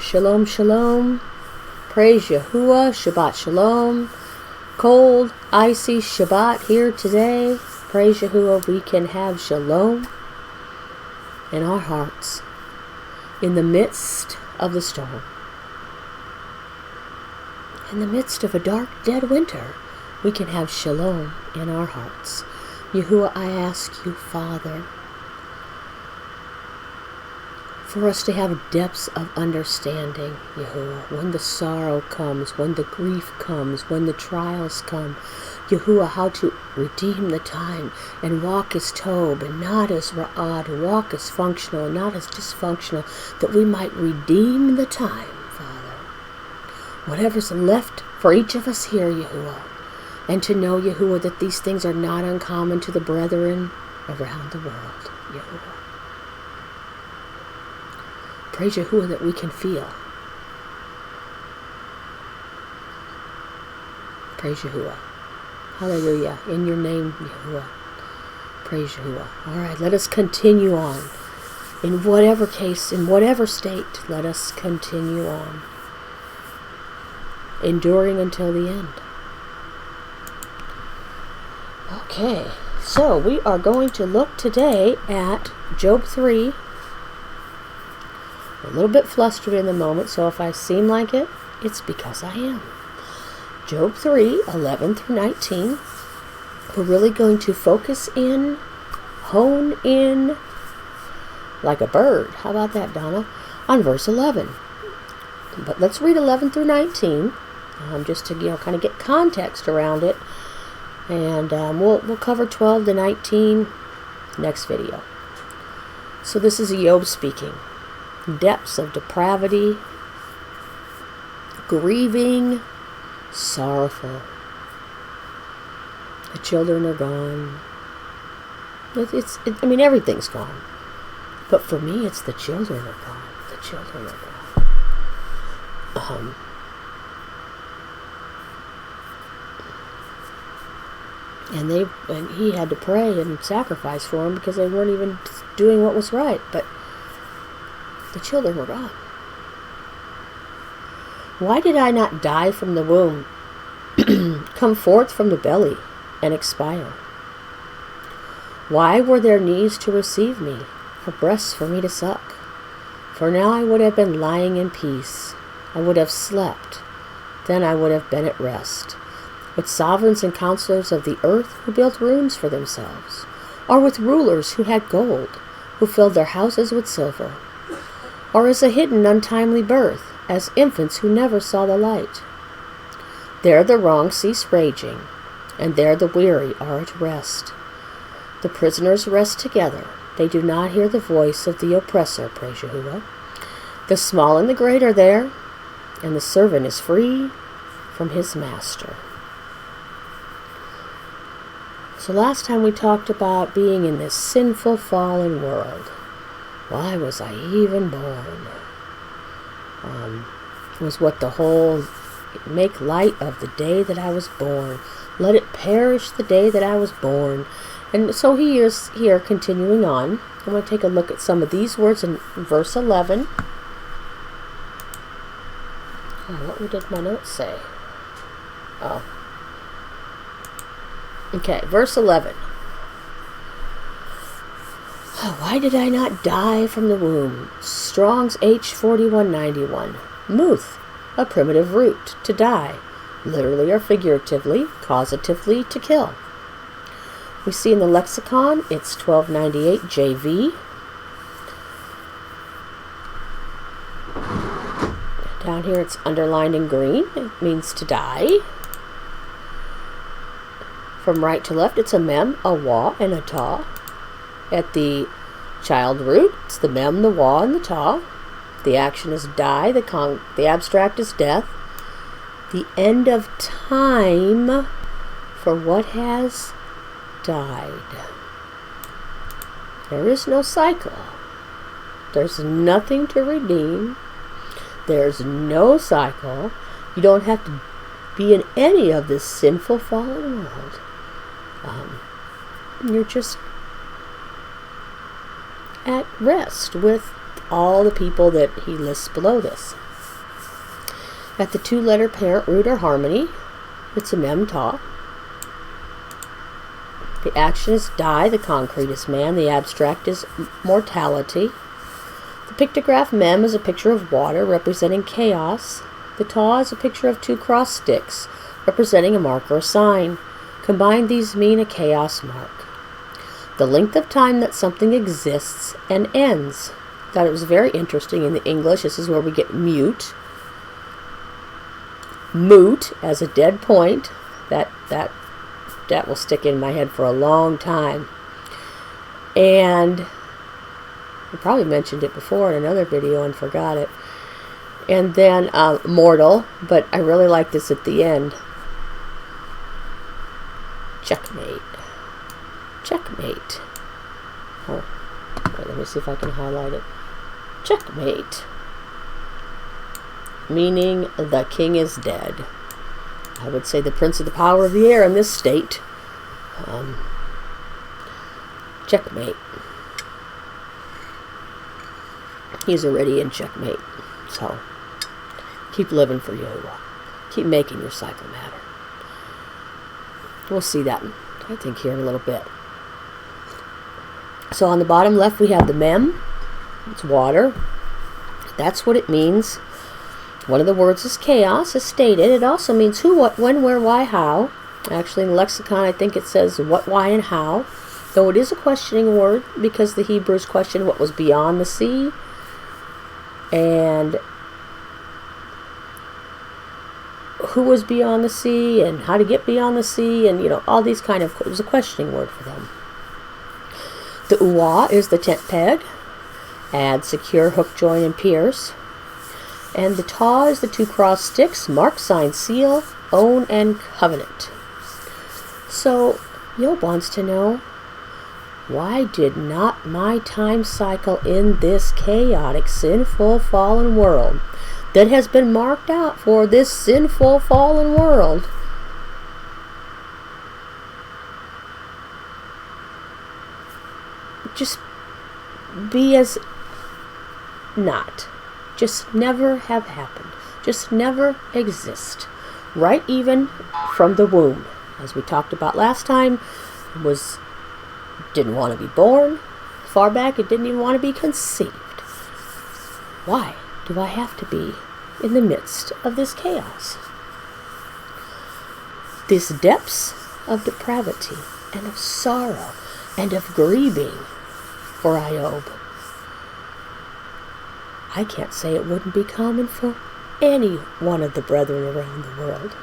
Shalom, shalom. Praise Yahuwah. Shabbat shalom. Cold, icy Shabbat here today. Praise Yahuwah. We can have shalom in our hearts in the midst of the storm. In the midst of a dark, dead winter, we can have shalom in our hearts. Yahuwah, I ask you, Father, for us to have depths of understanding, Yahuwah, when the sorrow comes, when the grief comes, when the trials come. Yahuwah, how to redeem the time and walk as Tob and not as Ra'ad, walk as functional and not as dysfunctional, that we might redeem the time, Father. Whatever's left for each of us here, Yahuwah, and to know, Yahuwah, that these things are not uncommon to the brethren around the world, Yahuwah. Praise Yahuwah that we can feel. Praise Yahuwah. Hallelujah. In your name, Yahuwah. Praise Yahuwah. All right, let us continue on. In whatever case, in whatever state, let us continue on. Enduring until the end. Okay, so we are going to look today at Job 3. A little bit flustered in the moment, so if I seem like it, it's because I am. Job 3, 11 through 19. We're really going to focus in, hone in, like a bird. How about that, Donna? On verse 11. But let's read 11 through 19, just to kind of get context around it. And we'll cover 12 to 19 next video. So this is Iyob speaking. Depths of depravity, grieving, sorrowful. The children are gone. Everything's gone. But for me, it's the children are gone. The children are gone. And he had to pray and sacrifice for them because they weren't even doing what was right. But the children were gone. Why did I not die from the womb, come forth from the belly, and expire? Why were there knees to receive me, or breasts for me to suck? For now I would have been lying in peace. I would have slept. Then I would have been at rest. With sovereigns and counselors of the earth who built rooms for themselves, or with rulers who had gold, who filled their houses with silver, or as a hidden untimely birth, as infants who never saw the light. There the wrong cease raging, and there the weary are at rest. The prisoners rest together. They do not hear the voice of the oppressor, praise Yahuwah. The small and the great are there, and the servant is free from his master. So last time we talked about being in this sinful, fallen world. Why was I even born? Was what the whole make light of the day that I was born. Let it perish the day that I was born. And so he is here continuing on. I'm going to take a look at some of these words in verse 11. What did my notes say? Oh. Okay, verse 11. Why did I not die from the womb? Strong's H4191. Muth, a primitive root, to die, literally or figuratively, causatively, to kill. We see in the lexicon, it's 1298 JV. Down here it's underlined in green. It means to die. From right to left, it's a mem, a wa, and a ta. At the child root, it's the mem, the wa, and the ta. The action is die. The abstract is death. The end of time for what has died. There is no cycle. There's nothing to redeem. There's no cycle. You don't have to be in any of this sinful fallen world. You're just at rest with all the people that he lists below this. At the two-letter parent root or harmony, it's a mem ta. The action is die, the concrete is man, the abstract is mortality. The pictograph mem is a picture of water representing chaos. The ta is a picture of two cross sticks representing a mark or a sign. Combined, these mean a chaos mark. The length of time that something exists and ends. Thought it was very interesting in the English. This is where we get mute. Moot as a dead point. That will stick in my head for a long time. And I probably mentioned it before in another video and forgot it. And then mortal, but I really like this at the end. Checkmate. Checkmate. Oh, wait, let me see if I can highlight it. Checkmate. Meaning the king is dead. I would say the prince of the power of the air in this state. Checkmate. He's already in checkmate. So, keep living for you. Keep making your cycle matter. We'll see that, I think, here in a little bit. So on the bottom left we have the mem. It's water. That's what it means. One of the words is chaos, as stated. It also means who, what, when, where, why, how. Actually, in the lexicon, I think it says what, why, and how. Though it is a questioning word because the Hebrews questioned what was beyond the sea. And who was beyond the sea and how to get beyond the sea. And, all these kind of... It was a questioning word for them. The uwa is the tent peg. Add, secure, hook, join, and pierce. And the ta is the two cross sticks, mark, sign, seal, own, and covenant. So, Iyob wants to know, why did not my time cycle in this chaotic, sinful, fallen world that has been marked out for this sinful, fallen world just be as not? Just never have happened. Just never exist. Right even from the womb. As we talked about last time, didn't want to be born. Far back, it didn't even want to be conceived. Why do I have to be in the midst of this chaos? These depths of depravity and of sorrow and of grieving for Iyob. I can't say it wouldn't be common for any one of the brethren around the world.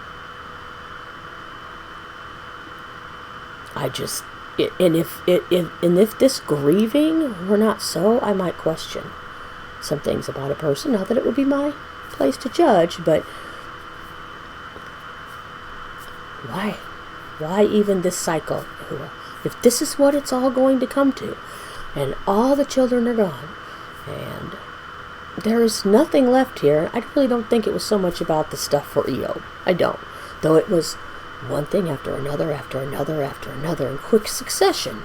If this grieving were not so, I might question some things about a person. Not that it would be my place to judge, but why? Why even this cycle? If this is what it's all going to come to, and all the children are gone, and there's nothing left here. I really don't think it was so much about the stuff for Iyob. I don't. Though it was one thing after another, after another, after another, in quick succession.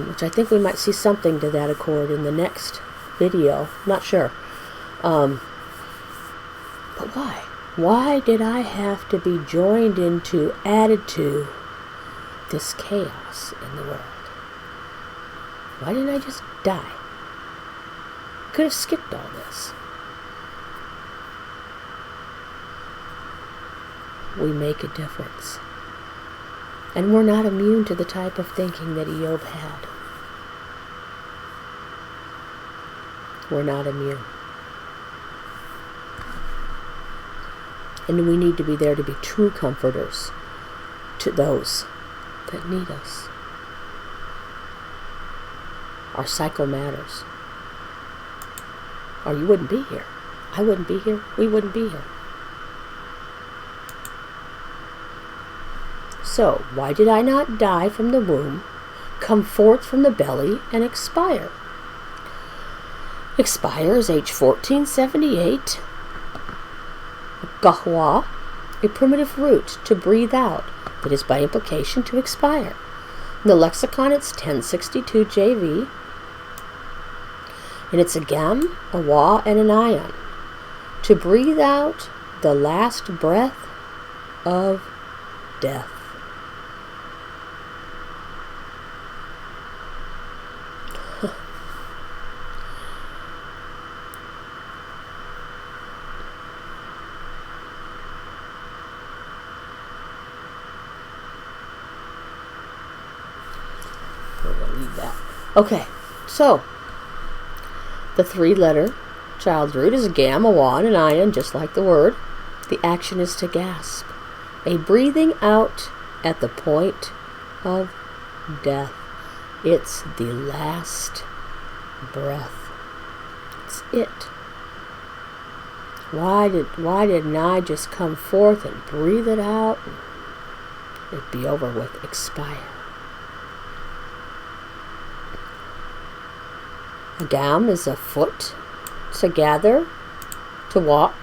Which I think we might see something to that accord in the next video. Not sure. But why? Why did I have to be joined into, added to this chaos in the world? Why didn't I just die? Could have skipped all this. We make a difference. And we're not immune to the type of thinking that Iyob had. We're not immune. And we need to be there to be true comforters to those that need us. Our cycle matters. Or you wouldn't be here. I wouldn't be here. We wouldn't be here. So, why did I not die from the womb, come forth from the belly, and expire? Expire is age 1478. Gahwa, a primitive root to breathe out, that is by implication to expire. In the lexicon it's 1062 JV. And it's a gam, a wa, and an ion. to breathe out the last breath of death. Okay, so the three-letter child root is a gam, a wa, and an ayin, just like the word. The action is to gasp, a breathing out at the point of death. It's the last breath. It's it. Why didn't I just come forth and breathe it out? It'd be over with, expire. A gam is a foot, to gather, to walk,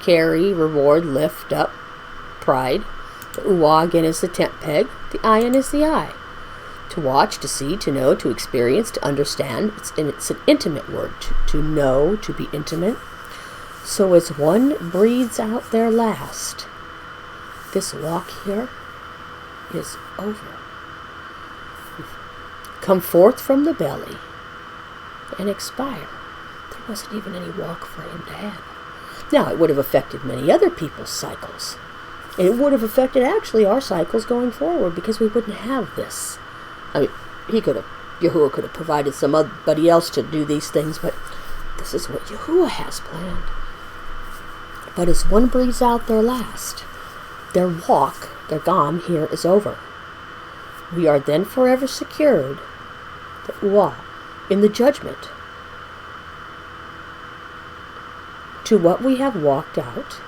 carry, reward, lift up, pride. The uwa again is the tent peg. The ayin is the eye. To watch, to see, to know, to experience, to understand. It's an intimate word. To know, to be intimate. So as one breathes out their last, this walk here is over. Come forth from the belly and expire. There wasn't even any walk for him to have. Now, it would have affected many other people's cycles. And it would have affected actually our cycles going forward, because we wouldn't have this. I mean, Yahuwah could have provided somebody else to do these things, but this is what Yahuwah has planned. But as one breathes out their last, their walk, their gam here is over. We are then forever secured, the uwa, in the judgment, to what we have walked out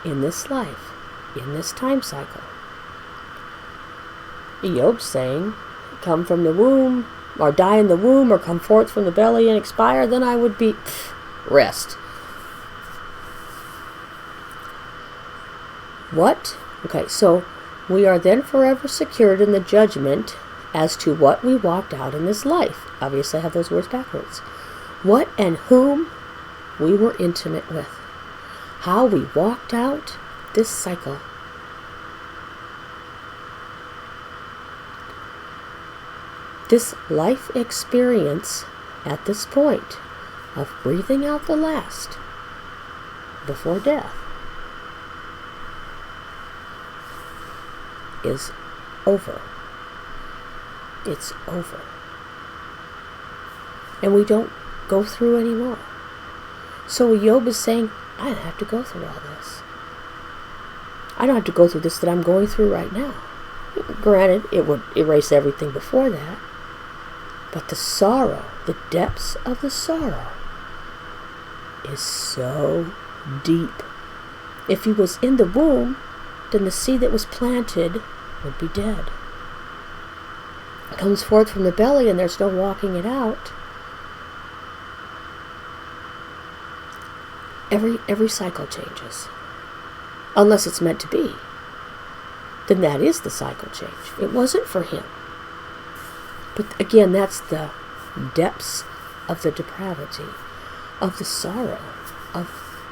in this life, in this time cycle. Iyob saying, come from the womb, or die in the womb, or come forth from the belly and expire, then I would be rest. What? Okay, so we are then forever secured in the judgment as to what we walked out in this life. Obviously, I have those words backwards. What and whom we were intimate with. How we walked out this cycle. This life experience at this point of breathing out the last before death is over. It's over. And we don't go through anymore. So Iyob is saying, I don't have to go through all this. I don't have to go through this that I'm going through right now. Granted, it would erase everything before that. But the sorrow, the depths of the sorrow, is so deep. If he was in the womb, then the seed that was planted would be dead. It comes forth from the belly and there's no walking it out. Every cycle changes. Unless it's meant to be. Then that is the cycle change. It wasn't for him. But again, that's the depths of the depravity, of the sorrow of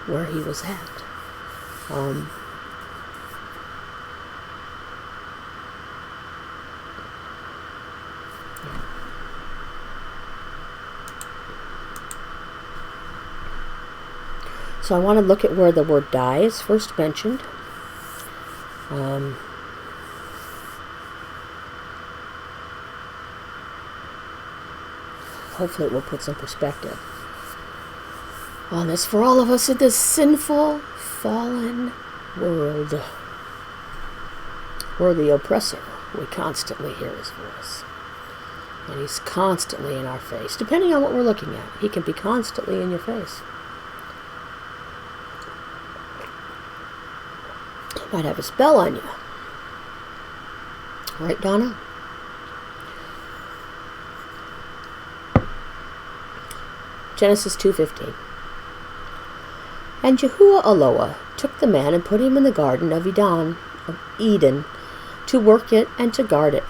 where he was at. So I want to look at where the word die is first mentioned. Hopefully it will put some perspective on this for all of us in this sinful, fallen world. We're the oppressor. We constantly hear his voice. And he's constantly in our face. Depending on what we're looking at, he can be constantly in your face. He might have a spell on you. Right, Donna? Genesis 2:15. And Yahuwah Eloah took the man and put him in the garden of Eden, to work it and to guard it.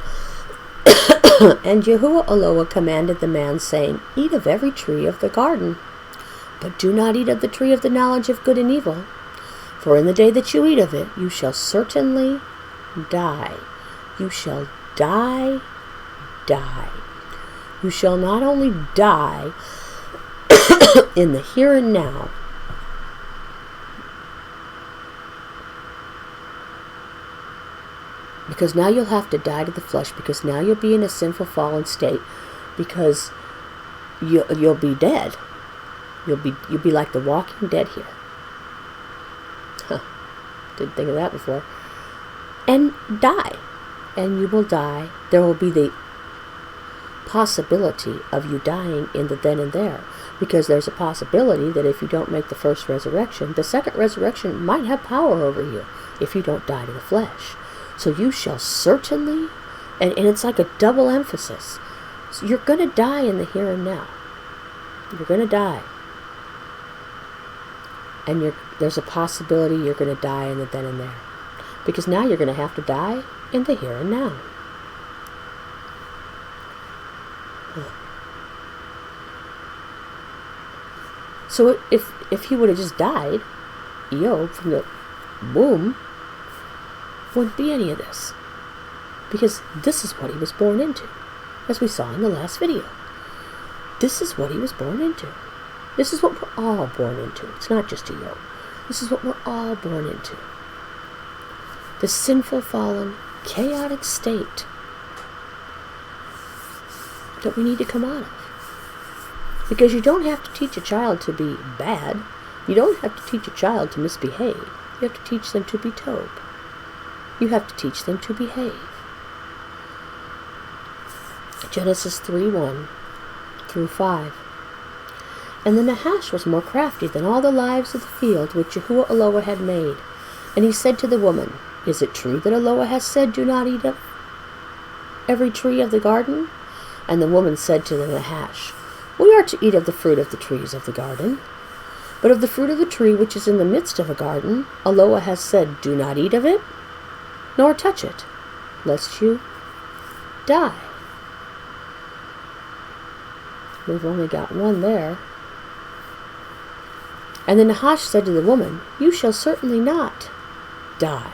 And Yahuwah Eloah commanded the man, saying, eat of every tree of the garden, But do not eat of the tree of the knowledge of good and evil, for in the day that you eat of it, you shall certainly die. You shall die. You shall not only die in the here and now, because now you'll have to die to the flesh, because now you'll be in a sinful fallen state, because you'll be dead. You'll be like the walking dead here. Huh. Didn't think of that before. And die. And you will die. There will be the possibility of you dying in the then and there, because there's a possibility that if you don't make the first resurrection, the second resurrection might have power over you if you don't die to the flesh. So you shall certainly, and it's like a double emphasis. So you're going to die in the here and now. You're going to die. And there's a possibility you're going to die in the then and there. Because now you're going to have to die in the here and now. So if he would have just died, Iyob, from the womb, wouldn't be any of this. Because this is what he was born into, as we saw in the last video. This is what he was born into. This is what we're all born into. It's not just Iyob. This is what we're all born into. The sinful, fallen, chaotic state that we need to come out of. Because you don't have to teach a child to be bad. You don't have to teach a child to misbehave. You have to teach them to be tob. You have to teach them to behave. Genesis 3:1 through 5. And the Nahash was more crafty than all the lives of the field which Yahuwah Eloah had made. And he said to the woman, Is it true that Eloah has said, Do not eat of every tree of the garden? And the woman said to the Nahash, We are to eat of the fruit of the trees of the garden. But of the fruit of the tree which is in the midst of a garden, Eloah has said, Do not eat of it, nor touch it, lest you die. We've only got one there. And the Nahash said to the woman, You shall certainly not die.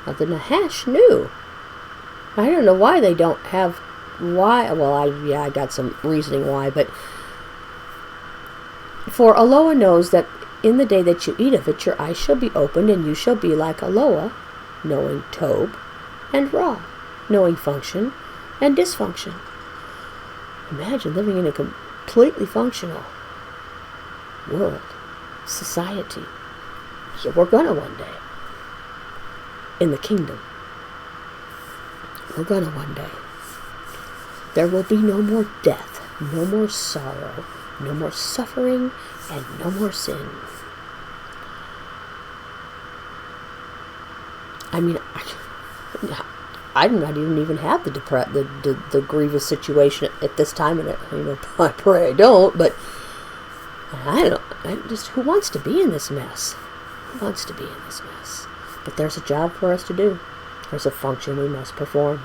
Now the Nahash knew. I don't know why they don't have why. Well, I got some reasoning why, but for Eloah knows that in the day that you eat of it, your eyes shall be opened, and you shall be like Eloah, knowing tob and ra, knowing function and dysfunction. Imagine living in a completely functional world, society. Yeah, we're gonna one day. In the kingdom. We're gonna one day. There will be no more death, no more sorrow, no more suffering, and no more sin. I mean, I do not even have the grievous situation at this time, and I pray I don't. But I don't. Who wants to be in this mess? Who wants to be in this mess? But there's a job for us to do. There's a function we must perform,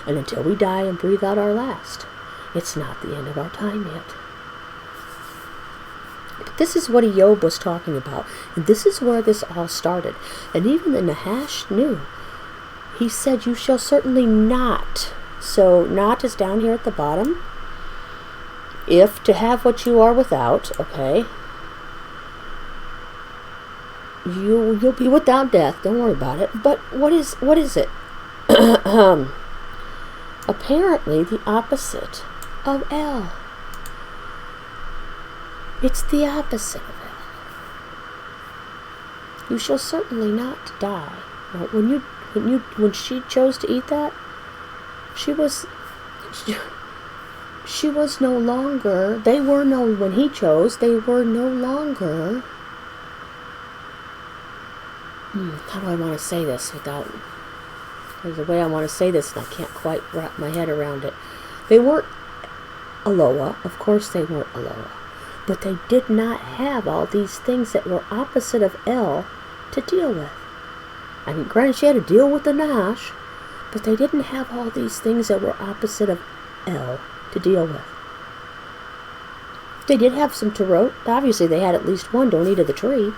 and until we die and breathe out our last, it's not the end of our time yet. But this is what Iyob was talking about, and this is where this all started. And even the Nahash knew. He said, You shall certainly not. So, not is down here at the bottom. If to have what you are without, okay. You'll be without death. Don't worry about it. But what is it? Apparently the opposite of El. It's the opposite of El. You shall certainly not die. Now, when she chose to eat that, she was no longer. When he chose, they were no longer. How do I want to say this without? There's a way I want to say this, and I can't quite wrap my head around it. They weren't Eloah. Of course they weren't Eloah. But they did not have all these things that were opposite of El to deal with. I mean, granted, she had to deal with the Nahash, but they didn't have all these things that were opposite of El to deal with. They did have some tarot. Obviously, they had at least one. Don't eat of the tree.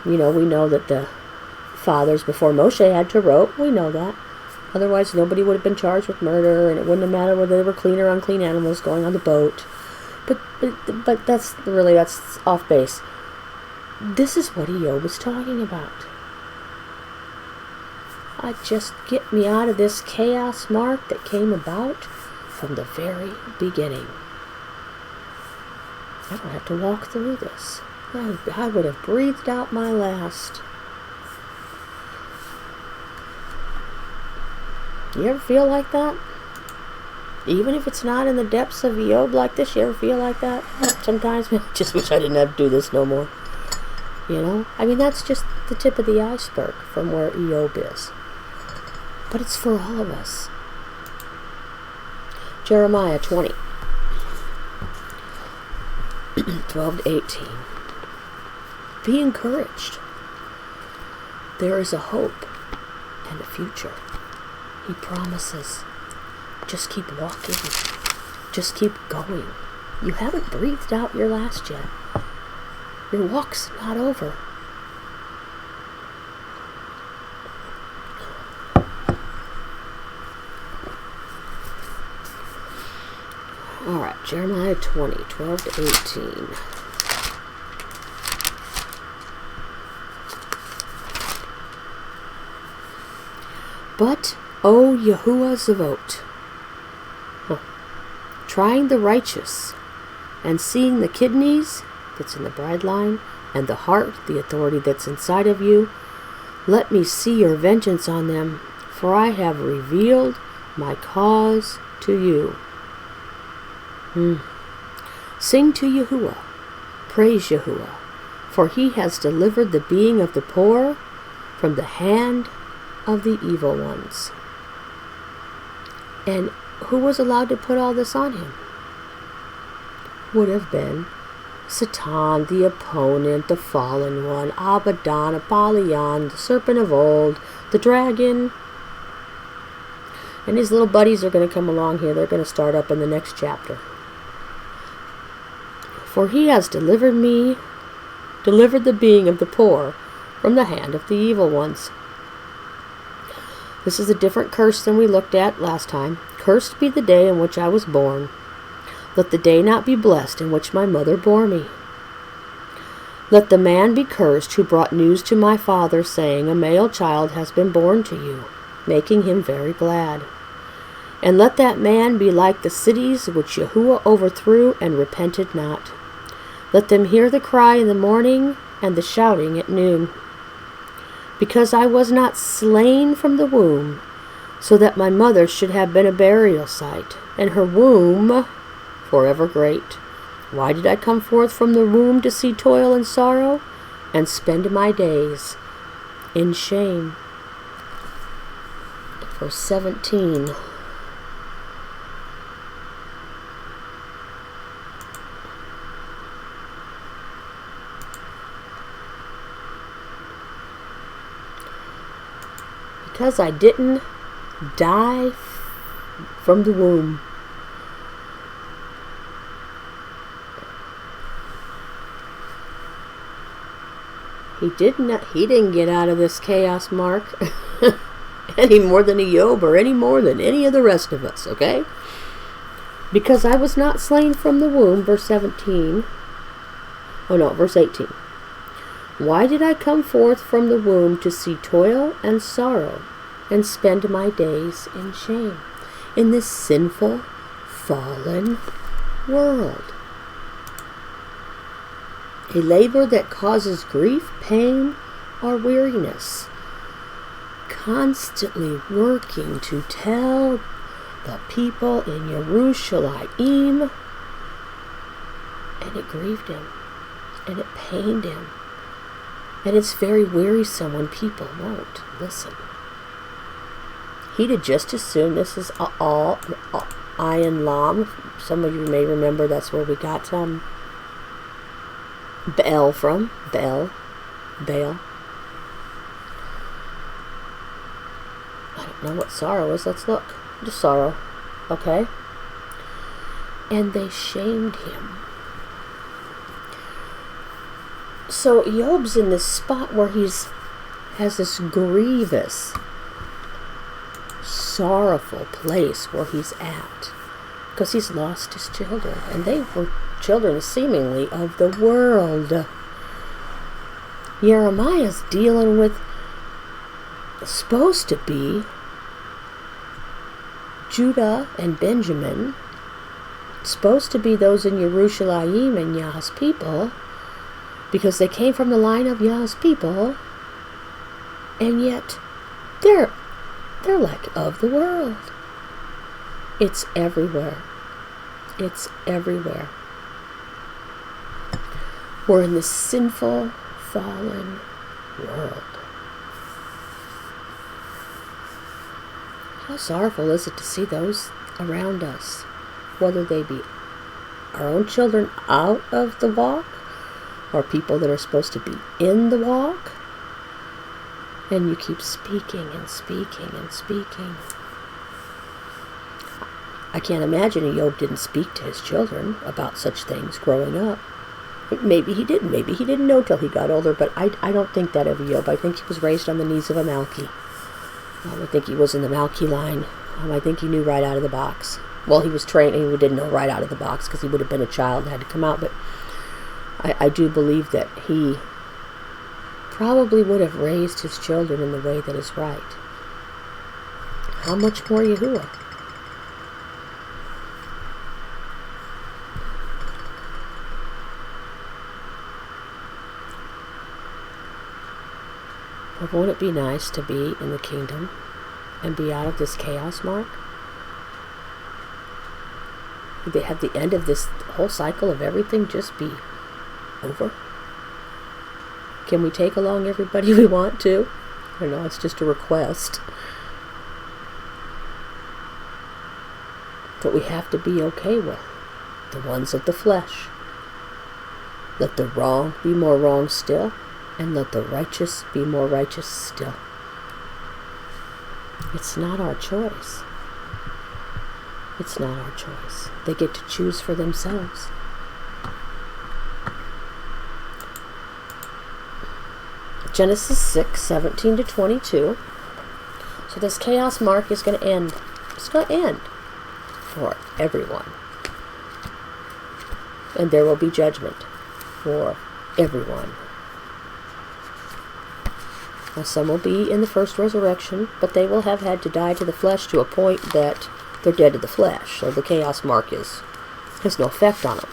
We know that the fathers before Moshe had tarot. We know that. Otherwise, nobody would have been charged with murder, and it wouldn't have mattered whether they were clean or unclean animals going on the boat. But that's off base. This is what Iyob is talking about. Just get me out of this chaos, Mark, that came about from the very beginning. I don't have to walk through this. I would have breathed out my last. You ever feel like that? Even if it's not in the depths of Iyob like this, you ever feel like that? Sometimes, just wish I didn't have to do this no more. That's just the tip of the iceberg from where Iyob is. But it's for all of us. Jeremiah 20, 12 to 18. Be encouraged. There is a hope and a future. He promises. Just keep walking. Just keep going. You haven't breathed out your last yet. Your walk's not over. Alright, Jeremiah 20, 12 to 18. But, O Yahuwah Zavot, trying the righteous, and seeing the kidneys that's in the bride line, and the heart, the authority that's inside of you, let me see your vengeance on them, for I have revealed my cause to you. Sing to Yahuwah, praise Yahuwah, for he has delivered the being of the poor from the hand of the evil ones. And who was allowed to put all this on him? Would have been Satan, the opponent, the fallen one, Abaddon, Apollyon, the serpent of old, the dragon. And his little buddies are going to come along here. They're going to start up in the next chapter. For he has delivered the being of the poor from the hand of the evil ones. This is a different curse than we looked at last time. Cursed be the day in which I was born. Let the day not be blessed in which my mother bore me. Let the man be cursed who brought news to my father, saying, a male child has been born to you, making him very glad. And let that man be like the cities which Yahuwah overthrew and repented not. Let them hear the cry in the morning and the shouting at noon. Because I was not slain from the womb, so that my mother should have been a burial site, and her womb forever great. Why did I come forth from the womb to see toil and sorrow, and spend my days in shame? Verse 17. Because I didn't die from the womb. He didn't get out of this chaos, Mark, any more than Iyob or any more than any of the rest of us, okay? Because I was not slain from the womb, verse 17. Oh no, verse 18. Why did I come forth from the womb to see toil and sorrow, and spend my days in shame, in this sinful, fallen world? A labor that causes grief, pain, or weariness. Constantly working to tell the people in Yerushalayim, and it grieved him, and it pained him. And it's very wearisome when people won't listen. He'd have just as soon, this is all Ayin Lam. Some of you may remember that's where we got Baal from. Baal. I don't know what sorrow is. Let's look. Just sorrow. Okay. and they shamed him. So Iyob's in this spot where has this grievous, sorrowful place where he's at, because he's lost his children, and they were children seemingly of the world. Jeremiah's dealing with, supposed to be, Judah and Benjamin, supposed to be those in Yerushalayim and Yah's people, because they came from the line of Yah's people, and yet they're like of the world. It's everywhere. It's everywhere. We're in this sinful, fallen world. How sorrowful is it to see those around us, whether they be our own children out of the walk, or people that are supposed to be in the walk, and you keep speaking and speaking and speaking. I can't imagine Iyob didn't speak to his children about such things growing up. Maybe he didn't. Maybe he didn't know till he got older, but I don't think that of Iyob. I think he was raised on the knees of a Malki. I think he was in the Malki line. I think he knew right out of the box. Well, he was trained, and he didn't know right out of the box because he would have been a child and had to come out, but I do believe that he probably would have raised his children in the way that is right. How much more Yahuwah? But won't it be nice to be in the kingdom and be out of this chaos, Mark? Would they have the end of this whole cycle of everything just be over? Can we take along everybody we want to? I know it's just a request. But we have to be okay with the ones of the flesh. Let the wrong be more wrong still, and let the righteous be more righteous still. It's not our choice. It's not our choice. They get to choose for themselves. Genesis 6:17-22. So this chaos, Mark, is going to end. It's going to end for everyone. And there will be judgment for everyone. Now, some will be in the first resurrection, but they will have had to die to the flesh to a point that they're dead to the flesh. So the chaos mark has no effect on them.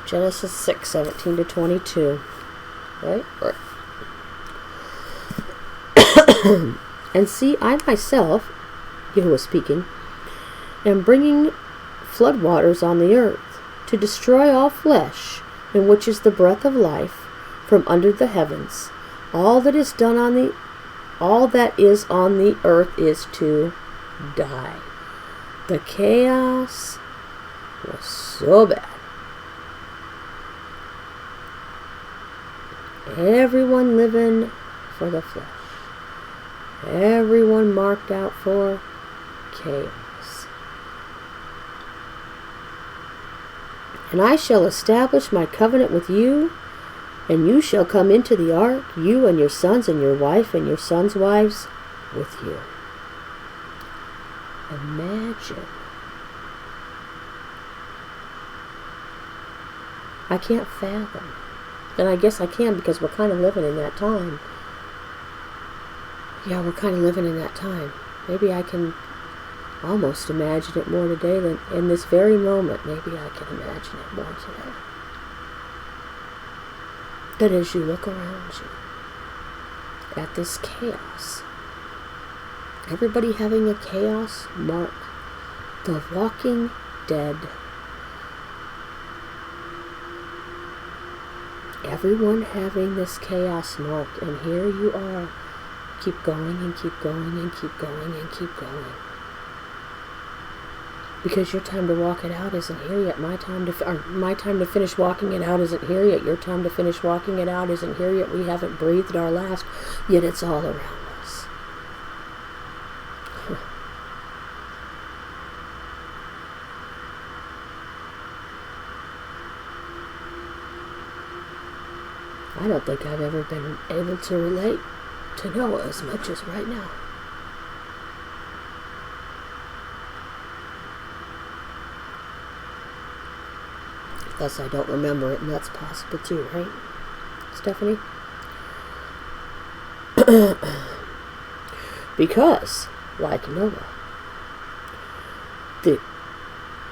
Genesis 6:17-22. Right? And see, I myself, Yahuwah speaking, am bringing floodwaters on the earth, to destroy all flesh, in which is the breath of life, from under the heavens. All that is on the earth is to die. The chaos was so bad. Everyone living for the flesh. Everyone marked out for chaos. And I shall establish my covenant with you, and you shall come into the ark, you and your sons and your wife and your sons' wives with you. Imagine. I can't fathom. And I guess I can, because we're kind of living in that time. Yeah, we're kind of living in that time. Maybe I can almost imagine it more today than in this very moment. Maybe I can imagine it more today. That as you look around you at this chaos, everybody having a chaos mark, the walking dead, everyone having this chaos marked, and here you are, keep going and keep going and keep going and keep going. Because your time to walk it out isn't here yet. My time to finish walking it out isn't here yet. Your time to finish walking it out isn't here yet. We haven't breathed our last, yet it's all around us. I don't think I've ever been able to relate to Noah as much as right now. Thus, I don't remember it, and that's possible too, right, Stephanie? Because, like Noah, there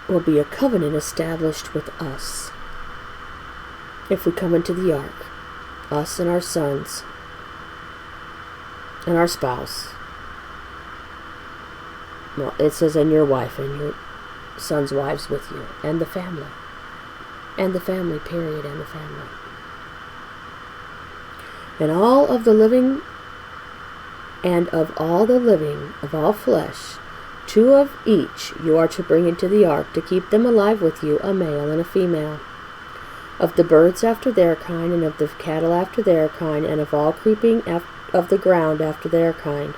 will be a covenant established with us if we come into the ark, us and our sons and our spouse. Well, it says, and your wife and your sons' wives with you, and the family. And the family, period, and the family. And all of the living, and of all the living, of all flesh, 2 of each you are to bring into the ark, to keep them alive with you, a male and a female. Of the birds after their kind, and of the cattle after their kind, and of all creeping of the ground after their kind.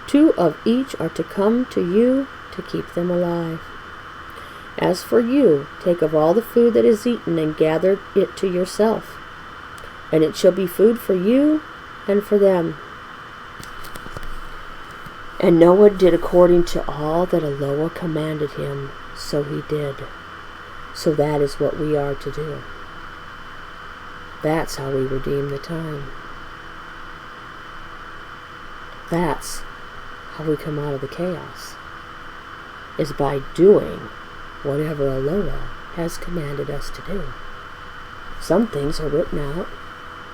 2 of each are to come to you to keep them alive. As for you, take of all the food that is eaten, and gather it to yourself, and it shall be food for you and for them. And Noah did according to all that Allah commanded him, so he did. So that is what we are to do. That's how we redeem the time. That's how we come out of the chaos, is by doing whatever Allah has commanded us to do. Some things are written out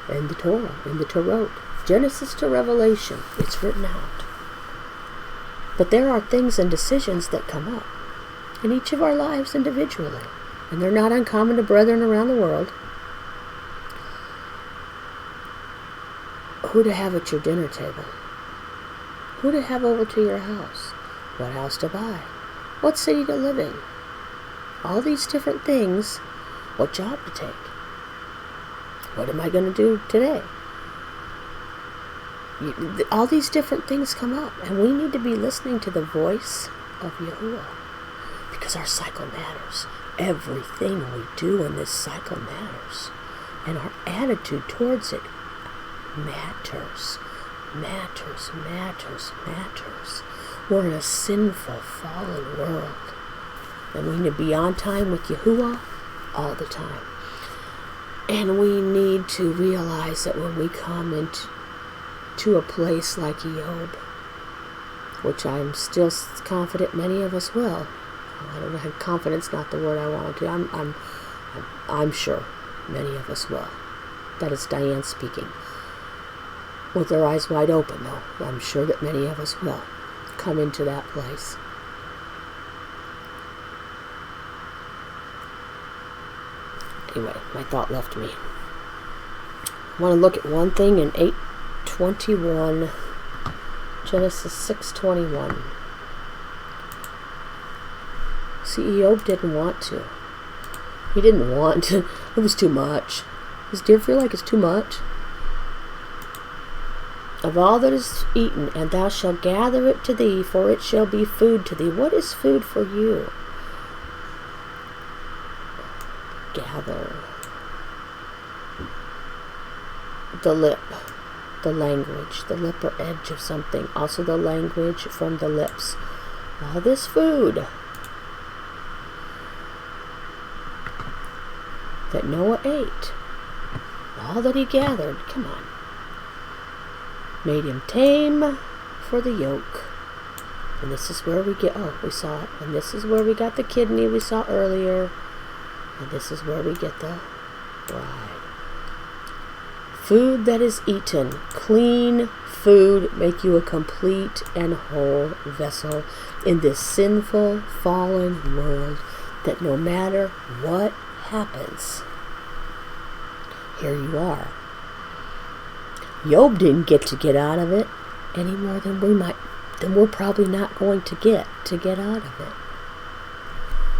in the Torah, in the Torah. Genesis to Revelation, it's written out. But there are things and decisions that come up in each of our lives individually, and they're not uncommon to brethren around the world. Who to have at your dinner table? Who to have over to your house? What house to buy? What city to live in? All these different things. What job to take? What am I going to do today? All these different things come up, and we need to be listening to the voice of Yahuwah, because our cycle matters. Everything we do in this cycle matters, and our attitude towards it matters. We're in a sinful, fallen world, and we need to be on time with Yahuwah all the time. And we need to realize that when we come into a place like Iyob, which I'm still confident many of us will. I don't know, confidence, not the word I wanted to. I'm sure many of us will. That is Diane speaking. With their eyes wide open, though, I'm sure that many of us will come into that place. Anyway, my thought left me. I want to look at one thing in 8:21, Genesis 6:21. See, Iyob didn't want to. He didn't want to. It was too much. Does deer feel like it's too much? Of all that is eaten, and thou shalt gather it to thee, for it shall be food to thee. What is food for you? Gather. The lip, the language, the lip or edge of something. Also the language from the lips. All this food that Noah ate, all that he gathered, come on, made him tame for the yoke. And this is where we get, we saw it. And this is where we got the kidney we saw earlier. And this is where we get the bride. Food that is eaten, clean food, make you a complete and whole vessel in this sinful, fallen world, that no matter what happens, here you are. Job didn't get out of it any more than we're probably not going to get out of it.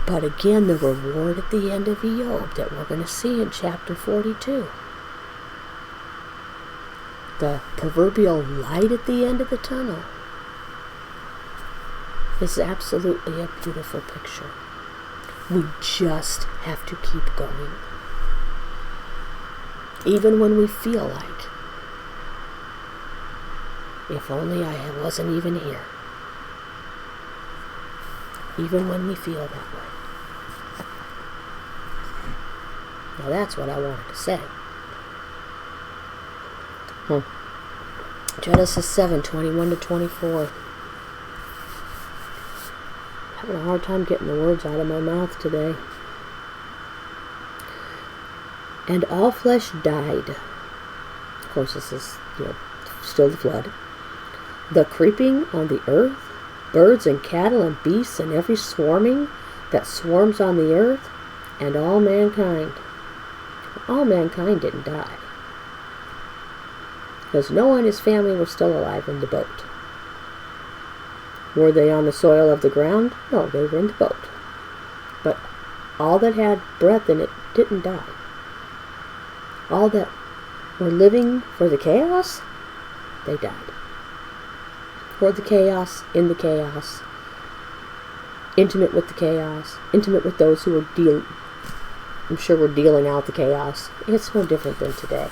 But again, the reward at the end of Iyob that we're going to see in chapter 42. The proverbial light at the end of the tunnel is absolutely a beautiful picture. We just have to keep going. Even when we feel like, if only I wasn't even here. Even when we feel that way. Now that's what I wanted to say. Genesis 7:21-24. Having a hard time getting the words out of my mouth today. And all flesh died. Of course, this is, still the flood. The creeping on the earth, birds and cattle and beasts and every swarming that swarms on the earth, and all mankind. All mankind didn't die. Because Noah and his family were still alive in the boat. Were they on the soil of the ground? No, they were in the boat. But all that had breath in it didn't die. All that were living for the chaos, they died. For the chaos, in the chaos, intimate with the chaos, intimate with those who were I'm sure we're dealing out the chaos. It's no different than today.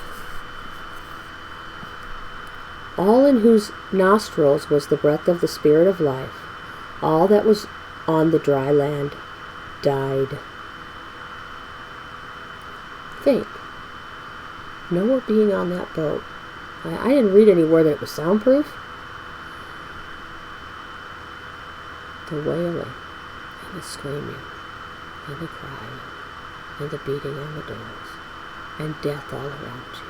All in whose nostrils was the breath of the Spirit of life, all that was on the dry land died. Think. Noah being on that boat. I didn't read anywhere that it was soundproof. The wailing, and the screaming, and the crying, and the beating on the doors, and death all around you.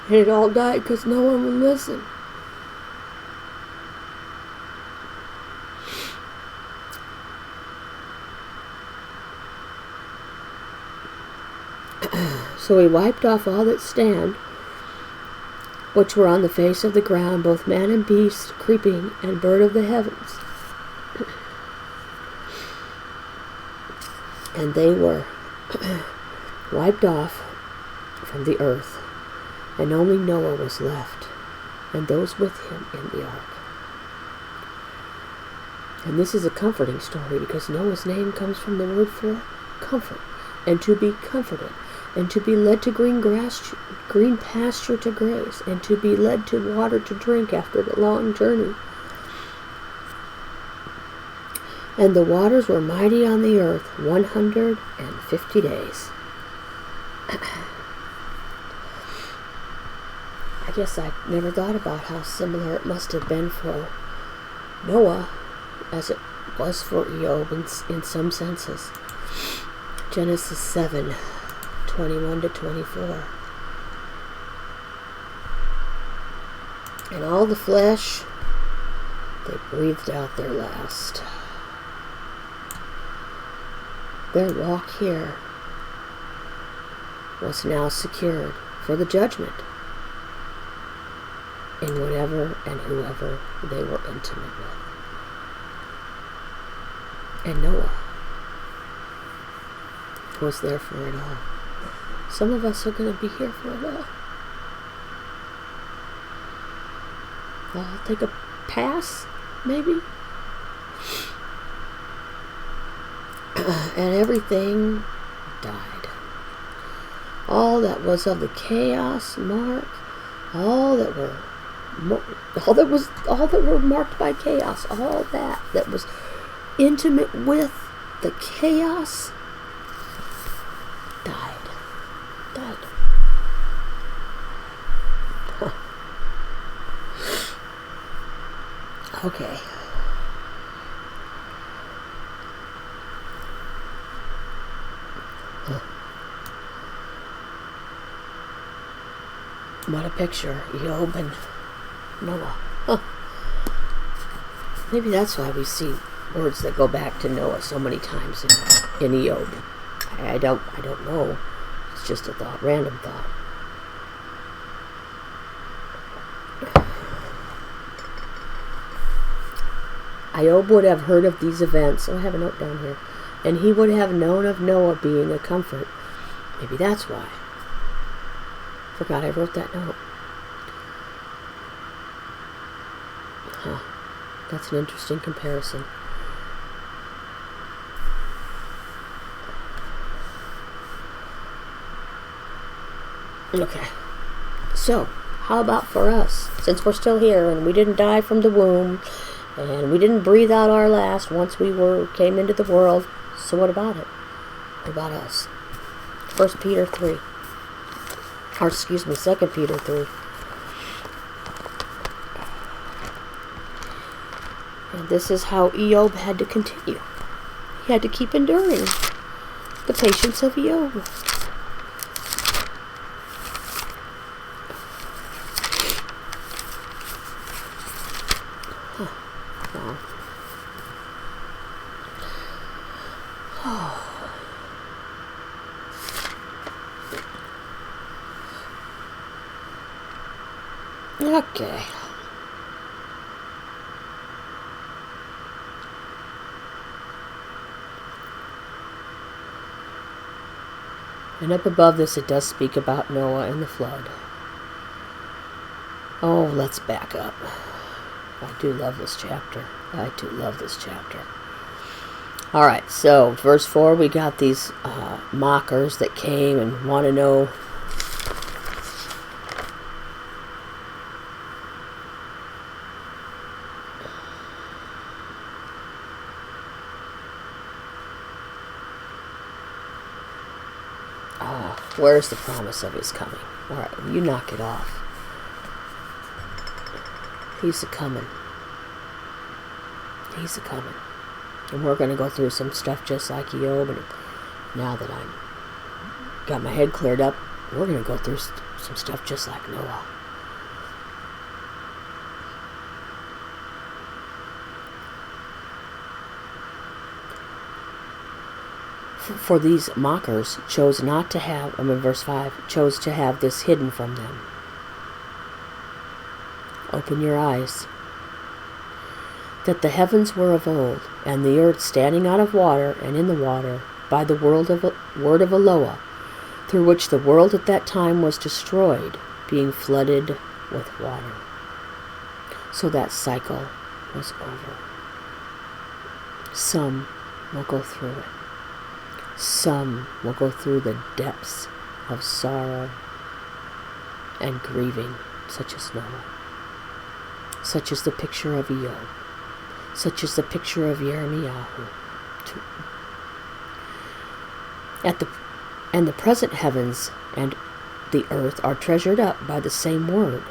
And it all died because no one would listen. So he wiped off all that stand, which were on the face of the ground, both man and beast, creeping, and bird of the heavens. And they were wiped off from the earth, and only Noah was left, and those with him in the ark. And this is a comforting story, because Noah's name comes from the word for comfort, and to be comforted, and to be led to green pasture to graze, and to be led to water to drink after the long journey. And the waters were mighty on the earth 150 days. I guess I never thought about how similar it must have been for Noah as it was for Iyob in some senses. Genesis 7:21-24. And all the flesh, they breathed out their last. Their walk here was now secured for the judgment in whatever and whoever they were intimate with. And Noah was there for it all. Some of us are going to be here for it all. I'll take a pass, maybe. And everything died. All that was of the chaos mark, all that were marked by chaos, all that was intimate with the chaos died. Huh. Okay. What a picture, Iyob and Noah. Huh. Maybe that's why we see words that go back to Noah so many times in Iyob. I don't know. It's just a thought, random thought. Iyob would have heard of these events. Oh, I have a note down here. And he would have known of Noah being a comfort. Maybe that's why. Forgot I wrote that note. Huh. That's an interesting comparison. Okay. So, how about for us? Since we're still here and we didn't die from the womb and we didn't breathe out our last once we came into the world, so what about it? What about us? 1 Peter 3. Or 2 Peter 3. And this is how Iyob had to continue. He had to keep enduring the patience of Iyob. Wow. Okay. And up above this, it does speak about Noah and the flood. Oh, let's back up. I do love this chapter. I do love this chapter. All right, so verse 4, we got these mockers that came and want to know. Where's the promise of his coming? All right, you knock it off. He's a-coming. He's a-coming. And we're going to go through some stuff just like Iyob. And now that I'm got my head cleared up, we're going to go through some stuff just like Noah. For these mockers chose not to have, verse 5, chose to have this hidden from them. Open your eyes. That the heavens were of old, and the earth standing out of water and in the water, by the word of Eloah, through which the world at that time was destroyed, being flooded with water. So that cycle was over. Some will go through it. Some will go through the depths of sorrow and grieving, such as Noah, such as the picture of Iyob, such as the picture of Jeremiah. And the present heavens and the earth are treasured up by the same word,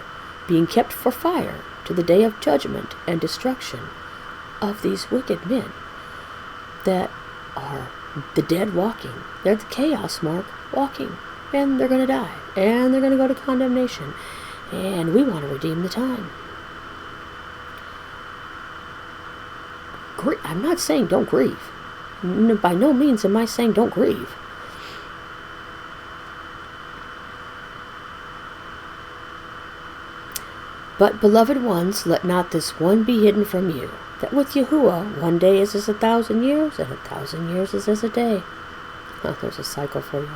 being kept for fire to the day of judgment and destruction of these wicked men that are the dead walking. They're the chaos mark walking. And they're going to die. And they're going to go to condemnation. And we want to redeem the time. I'm not saying don't grieve. By no means am I saying don't grieve. But, beloved ones, let not this one be hidden from you, that with Yahuwah 1 day is as 1,000 years, and 1,000 years is as a day. Oh, there's a cycle for you.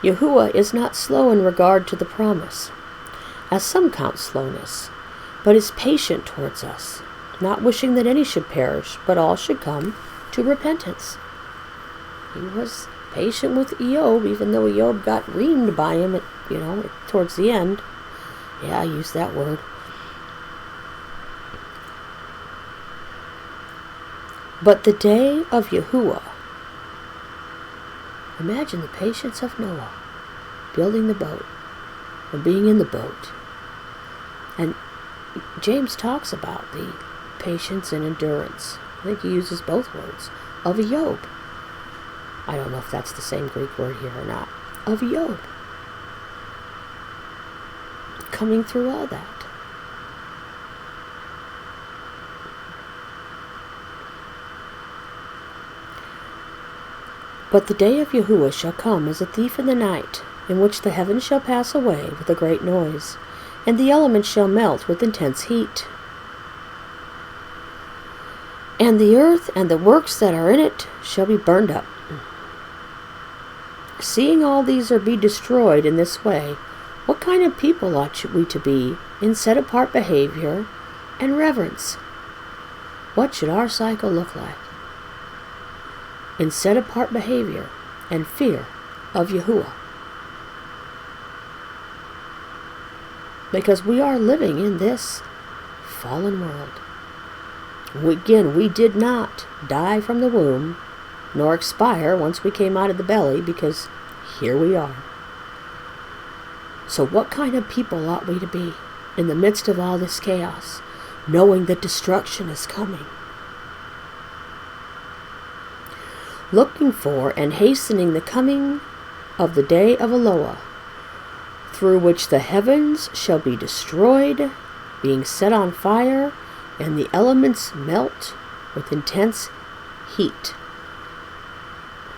Yahuwah is not slow in regard to the promise, as some count slowness, but is patient towards us, not wishing that any should perish, but all should come to repentance. He was patient with Iyob, even though Iyob got reamed by him, towards the end. Yeah, I used that word. But the day of Yahuwah, imagine the patience of Noah, building the boat, or being in the boat. And James talks about the patience and endurance. I think he uses both words, of Iyob. I don't know if that's the same Greek word here or not. Of Iyob. Coming through all that. But the day of Yahuwah shall come as a thief in the night, in which the heavens shall pass away with a great noise, and the elements shall melt with intense heat. And the earth and the works that are in it shall be burned up. Seeing all these are be destroyed in this way, what kind of people ought we to be in set-apart behavior and reverence? What should our cycle look like? In set-apart behavior and fear of Yahuwah. because we are living in this fallen world. We did not die from the womb, nor expire once we came out of the belly, because here we are. So what kind of people ought we to be in the midst of all this chaos, knowing that destruction is coming? Looking for and hastening the coming of the day of Eloah, through which the heavens shall be destroyed, being set on fire, and the elements melt with intense heat.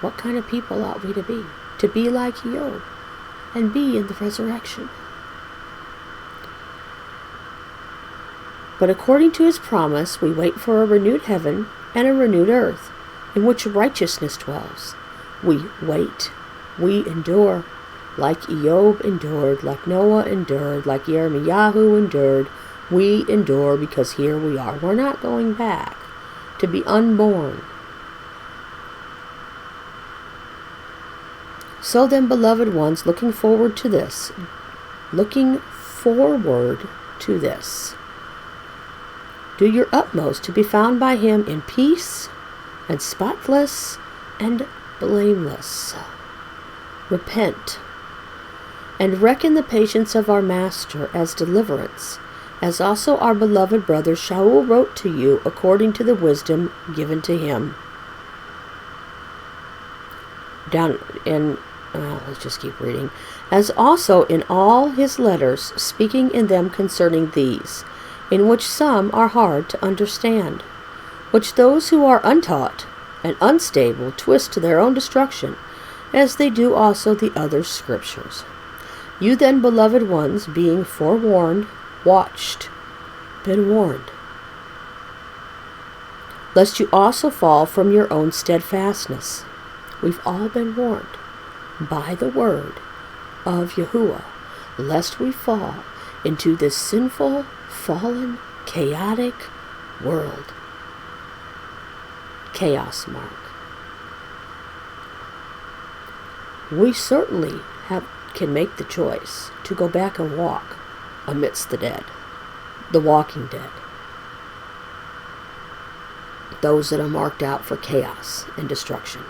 What kind of people ought we to be? To be like Iyob and be in the resurrection. But according to his promise, we wait for a renewed heaven and a renewed earth, in which righteousness dwells. We wait. We endure, like Iyob endured, like Noah endured, like Yirmiyahu endured. We endure because here we are. We're not going back to be unborn. So then, beloved ones, looking forward to this, do your utmost to be found by him in peace and spotless and blameless. Repent and reckon the patience of our Master as deliverance, as also our beloved brother Shaul wrote to you according to the wisdom given to him. Let's just keep reading. As also in all his letters, speaking in them concerning these, in which some are hard to understand, which those who are untaught and unstable twist to their own destruction, as they do also the other scriptures. You then, beloved ones, being forewarned, watched, been warned, lest you also fall from your own steadfastness. We've all been warned by the word of Yahuwah, lest we fall into this sinful, fallen, chaotic world. Chaos mark. We certainly can make the choice to go back and walk amidst the dead, the walking dead, those that are marked out for chaos and destruction.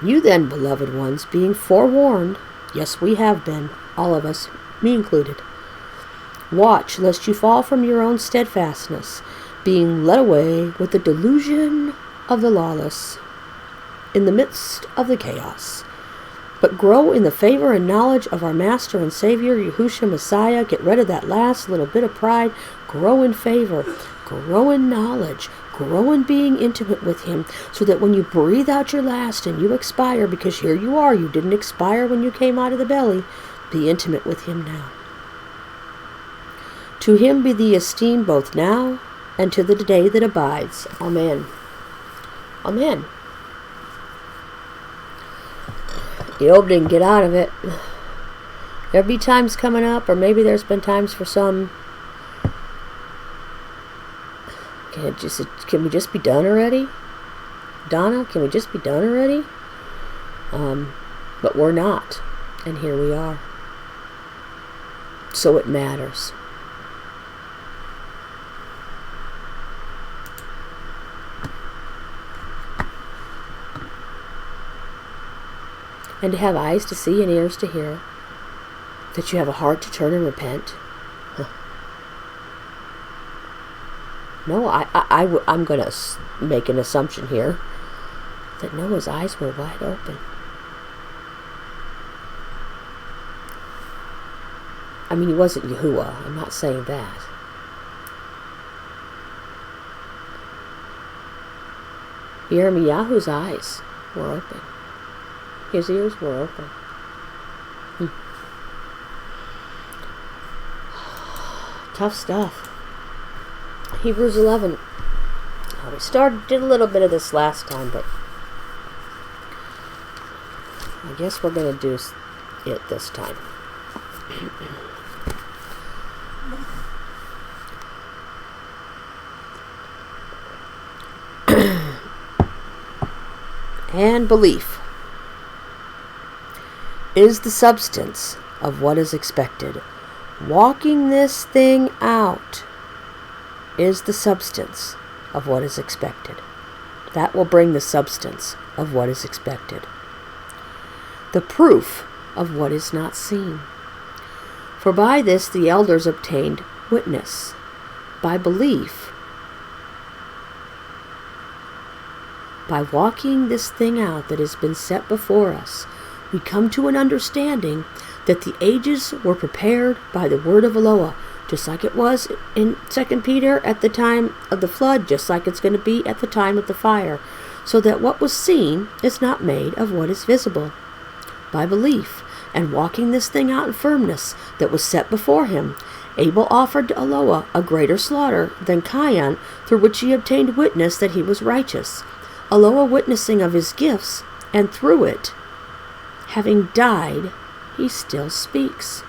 You then, beloved ones, being forewarned, yes, we have been, all of us, me included, watch lest you fall from your own steadfastness, being led away with the delusion of the lawless in the midst of the chaos. But grow in the favor and knowledge of our Master and Savior, Yahushua Messiah. Get rid of that last little bit of pride. Grow in favor. Grow in knowledge. Grow in being intimate with him, so that when you breathe out your last and you expire, because here you are, you didn't expire when you came out of the belly, be intimate with him now. To him be the esteem both now and to the day that abides. Amen. Amen. Iyob didn't get out of it. There'll be times coming up, or maybe there's been times for some. Can we just be done already? Donna, can we just be done already? But we're not. And here we are. So it matters. And to have eyes to see and ears to hear, that you have a heart to turn and repent. No, I'm going to make an assumption here that Noah's eyes were wide open. I mean, he wasn't Yahuwah. I'm not saying that. Yirmiyahu's eyes were open. His ears were open. Tough stuff. Hebrews 11. We did a little bit of this last time, but I guess we're going to do it this time. And belief is the substance of what is expected, Walking this thing out is the substance of what is expected. That will bring the substance of what is expected. The proof of what is not seen. For by this the elders obtained witness. By belief. By walking this thing out that has been set before us, we come to an understanding that the ages were prepared by the word of Eloah, just like it was in 2 Peter at the time of the flood, just like it's going to be at the time of the fire, so that what was seen is not made of what is visible. By belief, and walking this thing out in firmness that was set before him, Abel offered to Eloah a greater slaughter than Cain, through which he obtained witness that he was righteous. Eloah witnessing of his gifts, and through it, having died, he still speaks.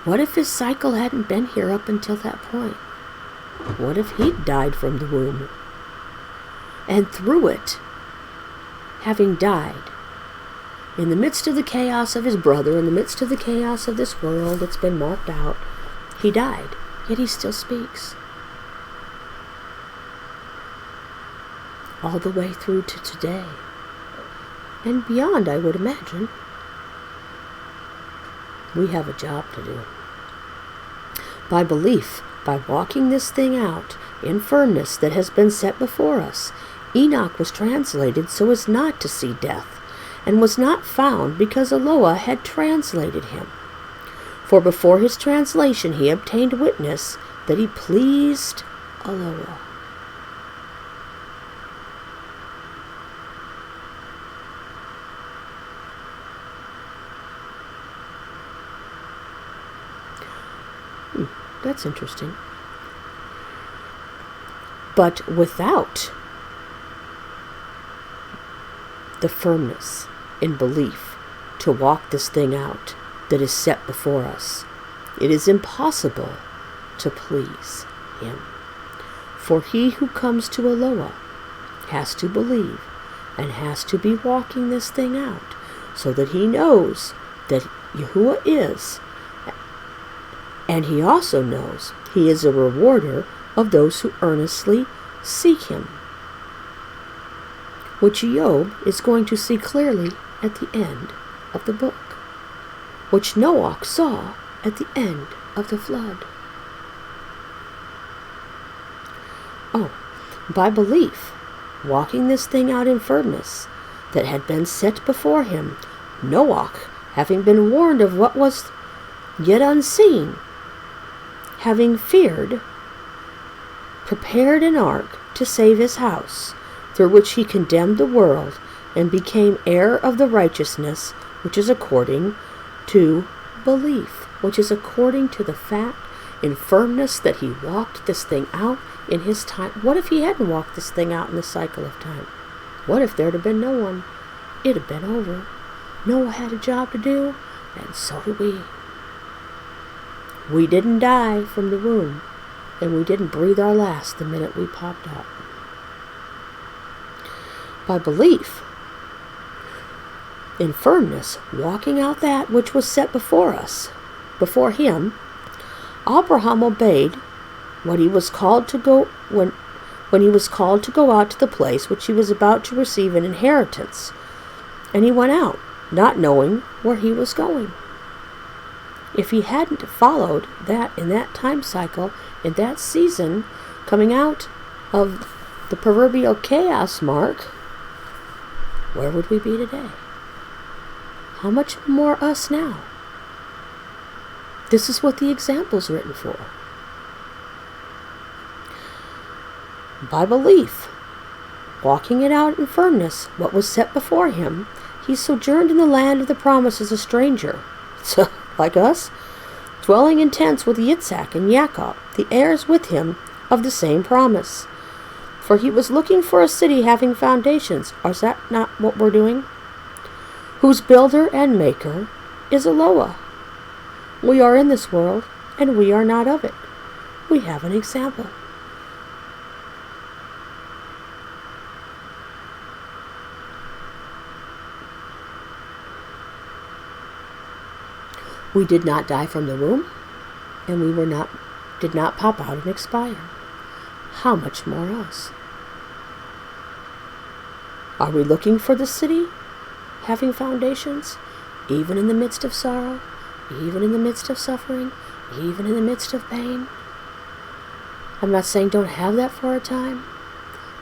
What if his cycle hadn't been here up until that point? What if he'd died from the womb? And through it, having died, in the midst of the chaos of his brother, in the midst of the chaos of this world that's been marked out, he died, yet he still speaks. All the way through to today. And beyond, I would imagine. We have a job to do. By belief, by walking this thing out in firmness that has been set before us, Enoch was translated so as not to see death, and was not found because Eloah had translated him. For before his translation he obtained witness that he pleased Eloah. That's interesting. But without the firmness in belief to walk this thing out that is set before us, it is impossible to please him. For he who comes to Eloah has to believe and has to be walking this thing out so that he knows that Yahuwah is. And he also knows he is a rewarder of those who earnestly seek him, which Iyob is going to see clearly at the end of the book, which Noah saw at the end of the flood. Oh, by belief, walking this thing out in firmness that had been set before him, Noah, having been warned of what was yet unseen, having feared, prepared an ark to save his house, through which he condemned the world and became heir of the righteousness which is according to belief, which is according to the fact in firmness that he walked this thing out in his time. What if he hadn't walked this thing out in the cycle of time? What if there'd have been no one? It'd have been over. Noah had a job to do, and so do we. We didn't die from the womb, and we didn't breathe our last the minute we popped out. By belief, in firmness, walking out that which was set before us, before him, Abraham obeyed what he was called to go when he was called to go out to the place which he was about to receive an inheritance, and he went out, not knowing where he was going. If he hadn't followed that in that time cycle, in that season, coming out of the proverbial chaos mark, where would we be today? How much more us now? This is what the example's written for. By belief, walking it out in firmness, what was set before him, he sojourned in the land of the promise as a stranger. So, like us, dwelling in tents with Yitzhak and Jacob, the heirs with him of the same promise. For he was looking for a city having foundations. Is that not what we're doing? Whose builder and maker is Eloah. We are in this world, and we are not of it. We have an example. We did not die from the womb, and we did not pop out and expire. How much more us? Are we looking for the city having foundations, even in the midst of sorrow, even in the midst of suffering, even in the midst of pain? I'm not saying don't have that for a time,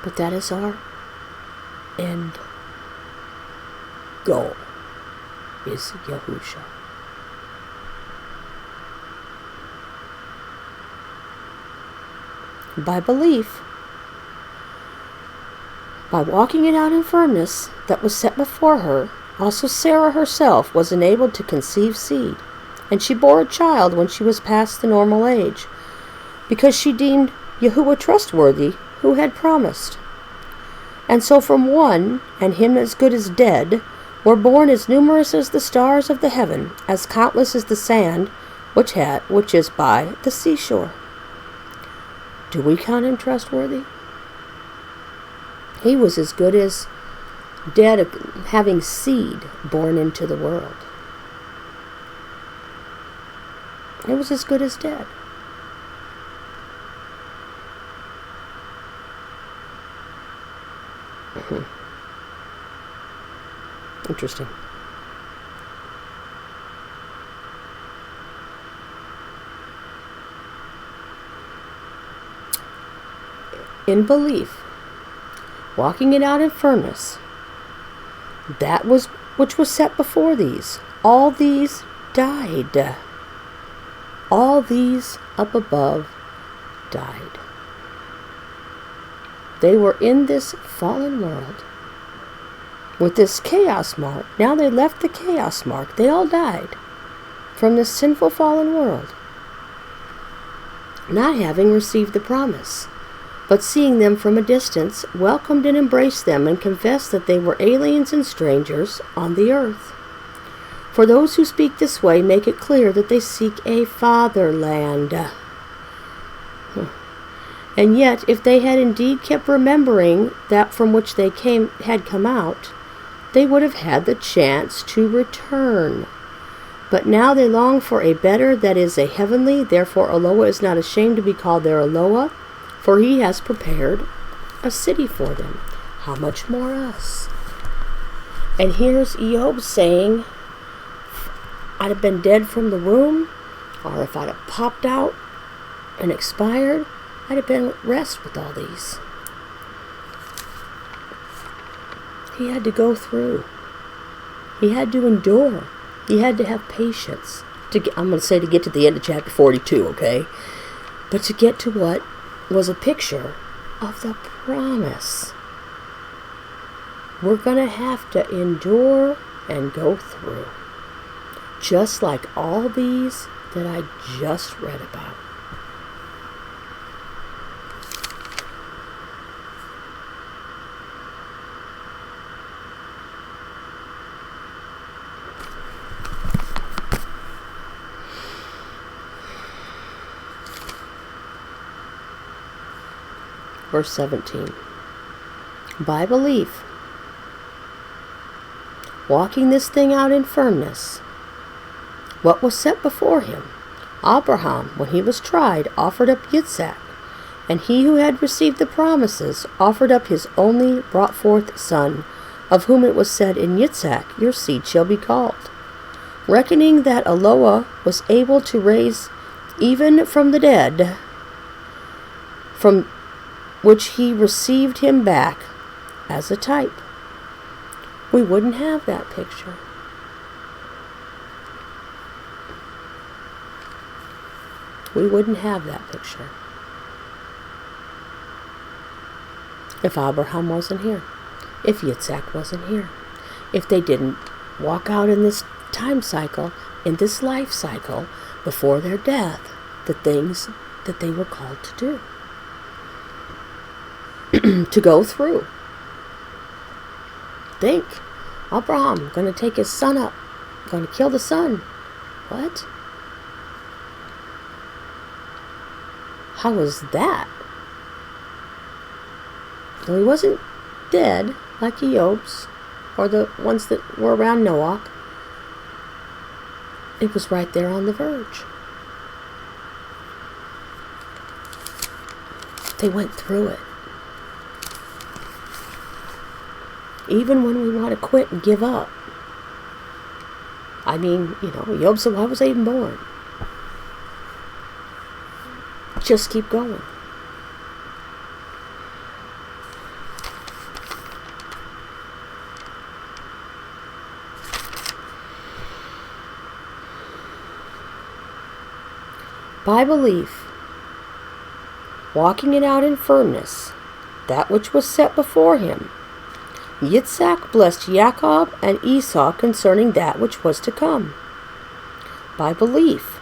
but that is our end goal, is Yahusha. By belief, by walking it out in firmness that was set before her, also Sarah herself was enabled to conceive seed, and she bore a child when she was past the normal age, because she deemed Yahuwah trustworthy who had promised. And so from one, and him as good as dead, were born as numerous as the stars of the heaven, as countless as the sand which is by the seashore. Do we count him trustworthy? He was as good as dead, having seed born into the world. It was as good as dead. Interesting. In belief, walking it out in firmness, that was which was set before these. All these died. All these up above died. They were in this fallen world with this chaos mark. Now they left the chaos mark. They all died from this sinful fallen world, not having received the promise, but seeing them from a distance, welcomed and embraced them, and confessed that they were aliens and strangers on the earth. For those who speak this way make it clear that they seek a fatherland. And yet, if they had indeed kept remembering that from which they had come out, they would have had the chance to return. But now they long for a better, that is, a heavenly. Therefore, Eloah is not ashamed to be called their Eloah, for he has prepared a city for them. How much more us? And here's Iyob saying, I'd have been dead from the womb, or if I'd have popped out and expired, I'd have been at rest with all these. He had to go through. He had to endure. He had to have patience. To get to the end of chapter 42, okay? But to get to what was a picture of the promise. We're going to have to endure and go through. Just like all these that I just read about. Verse 17. By belief, walking this thing out in firmness, what was set before him, Abraham, when he was tried, offered up Yitzhak, and he who had received the promises offered up his only brought forth son, of whom it was said, in Yitzhak your seed shall be called. Reckoning that Eloah was able to raise even from the dead, from which he received him back as a type. We wouldn't have that picture. We wouldn't have that picture if Abraham wasn't here, if Yitzhak wasn't here, if they didn't walk out in this time cycle, in this life cycle, before their death, the things that they were called to do. To go through. Think, Abraham going to take his son up, going to kill the son. What? How was that? Well, he wasn't dead like Iyob's or the ones that were around Noah. It was right there on the verge. They went through it. Even when we want to quit and give up. I mean, Iyob said, why was I even born? Just keep going. By belief, walking it out in firmness, that which was set before him, Yitzhak blessed Jacob and Esau concerning that which was to come. By belief,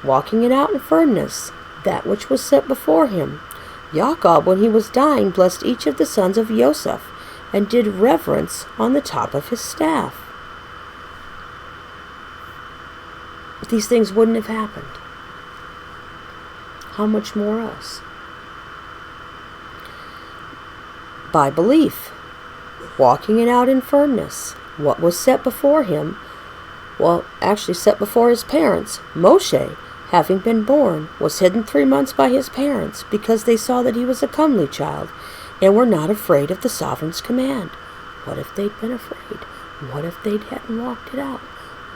walking it out in firmness, that which was set before him, Jacob, when he was dying, blessed each of the sons of Joseph, and did reverence on the top of his staff. These things wouldn't have happened. How much more us? By belief, walking it out in firmness, what was set before him, actually set before his parents, Moshe, having been born, was hidden 3 months by his parents, because they saw that he was a comely child, and were not afraid of the sovereign's command. What if they'd been afraid? What if they hadn't walked it out?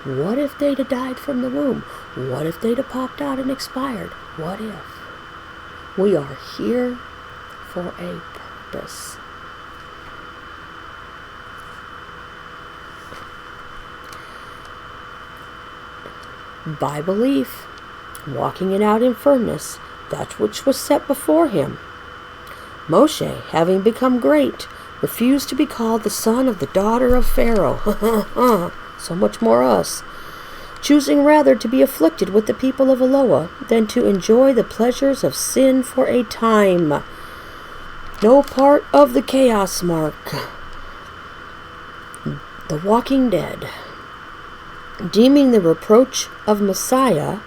What if they'd have died from the womb? What if they'd have popped out and expired? What if? We are here for a purpose. By belief, walking it out in firmness, that which was set before him, Moshe, having become great, refused to be called the son of the daughter of Pharaoh. So much more us. Choosing rather to be afflicted with the people of Eloah than to enjoy the pleasures of sin for a time. No part of the chaos mark. The Walking Dead. Deeming the reproach of Messiah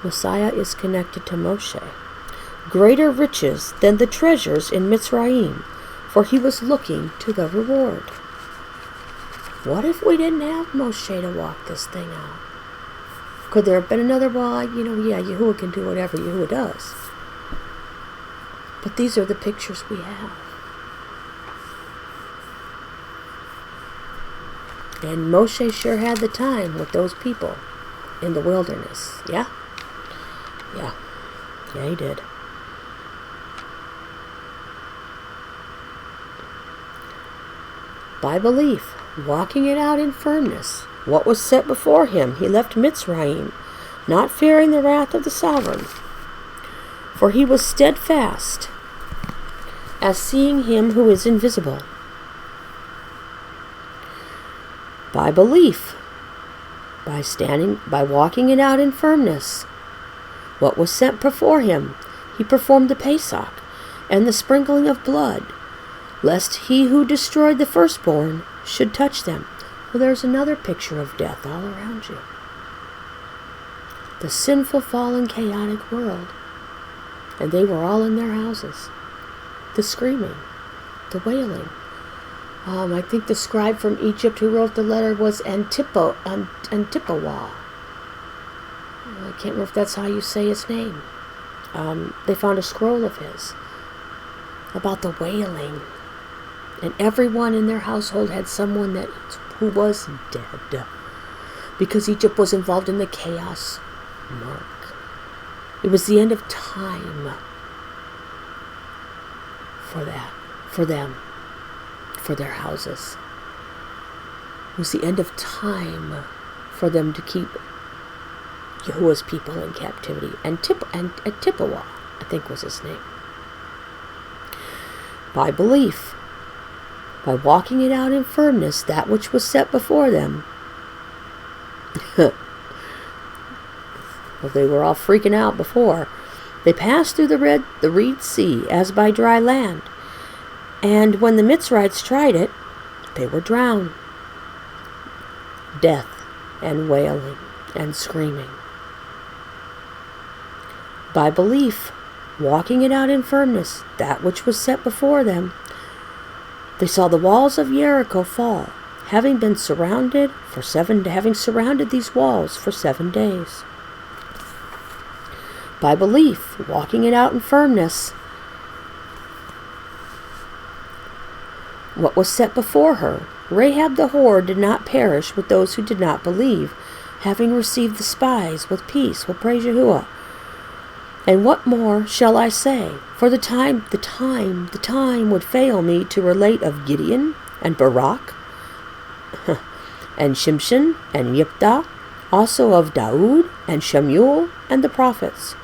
is connected to Moshe, greater riches than the treasures in Mitzrayim, for he was looking to the reward. What if we didn't have Moshe to walk this thing out? Could there have been another? Yahuwah can do whatever Yahuwah does. But these are the pictures we have. And Moshe sure had the time with those people in the wilderness. Yeah? Yeah, he did. By belief, walking it out in firmness, what was set before him, he left Mitzrayim, not fearing the wrath of the sovereign. For he was steadfast, as seeing him who is invisible. By belief, by walking it out in firmness, what was set before him, he performed the Pesach and the sprinkling of blood, lest he who destroyed the firstborn should touch them. Well, there's another picture of death all around you. The sinful, fallen, chaotic world. And they were all in their houses. The screaming, the wailing. I think the scribe from Egypt who wrote the letter was Antipawa. I can't remember if that's how you say his name. They found a scroll of his about the wailing. And everyone in their household had someone who was dead. Because Egypt was involved in the chaos mark. It was the end of time for them, for their houses. It was the end of time for them to keep Yahuwah's people in captivity. And Antipawa, I think was his name. By belief, by walking it out in firmness, that which was set before them. Well, they were all freaking out before. They passed through the Reed Sea as by dry land. And when the Mitzrites tried it, they were drowned. Death and wailing and screaming. By belief, walking it out in firmness, that which was set before them, they saw the walls of Jericho fall, having surrounded these walls for 7 days. By belief, walking it out in firmness, what was set before her, Rahab the whore did not perish with those who did not believe, having received the spies with peace. Well, praise Yahuwah. And what more shall I say? For the time would fail me to relate of Gideon and Barak and Shimshon and Yiptah, also of Daud and Shemuel and the prophets,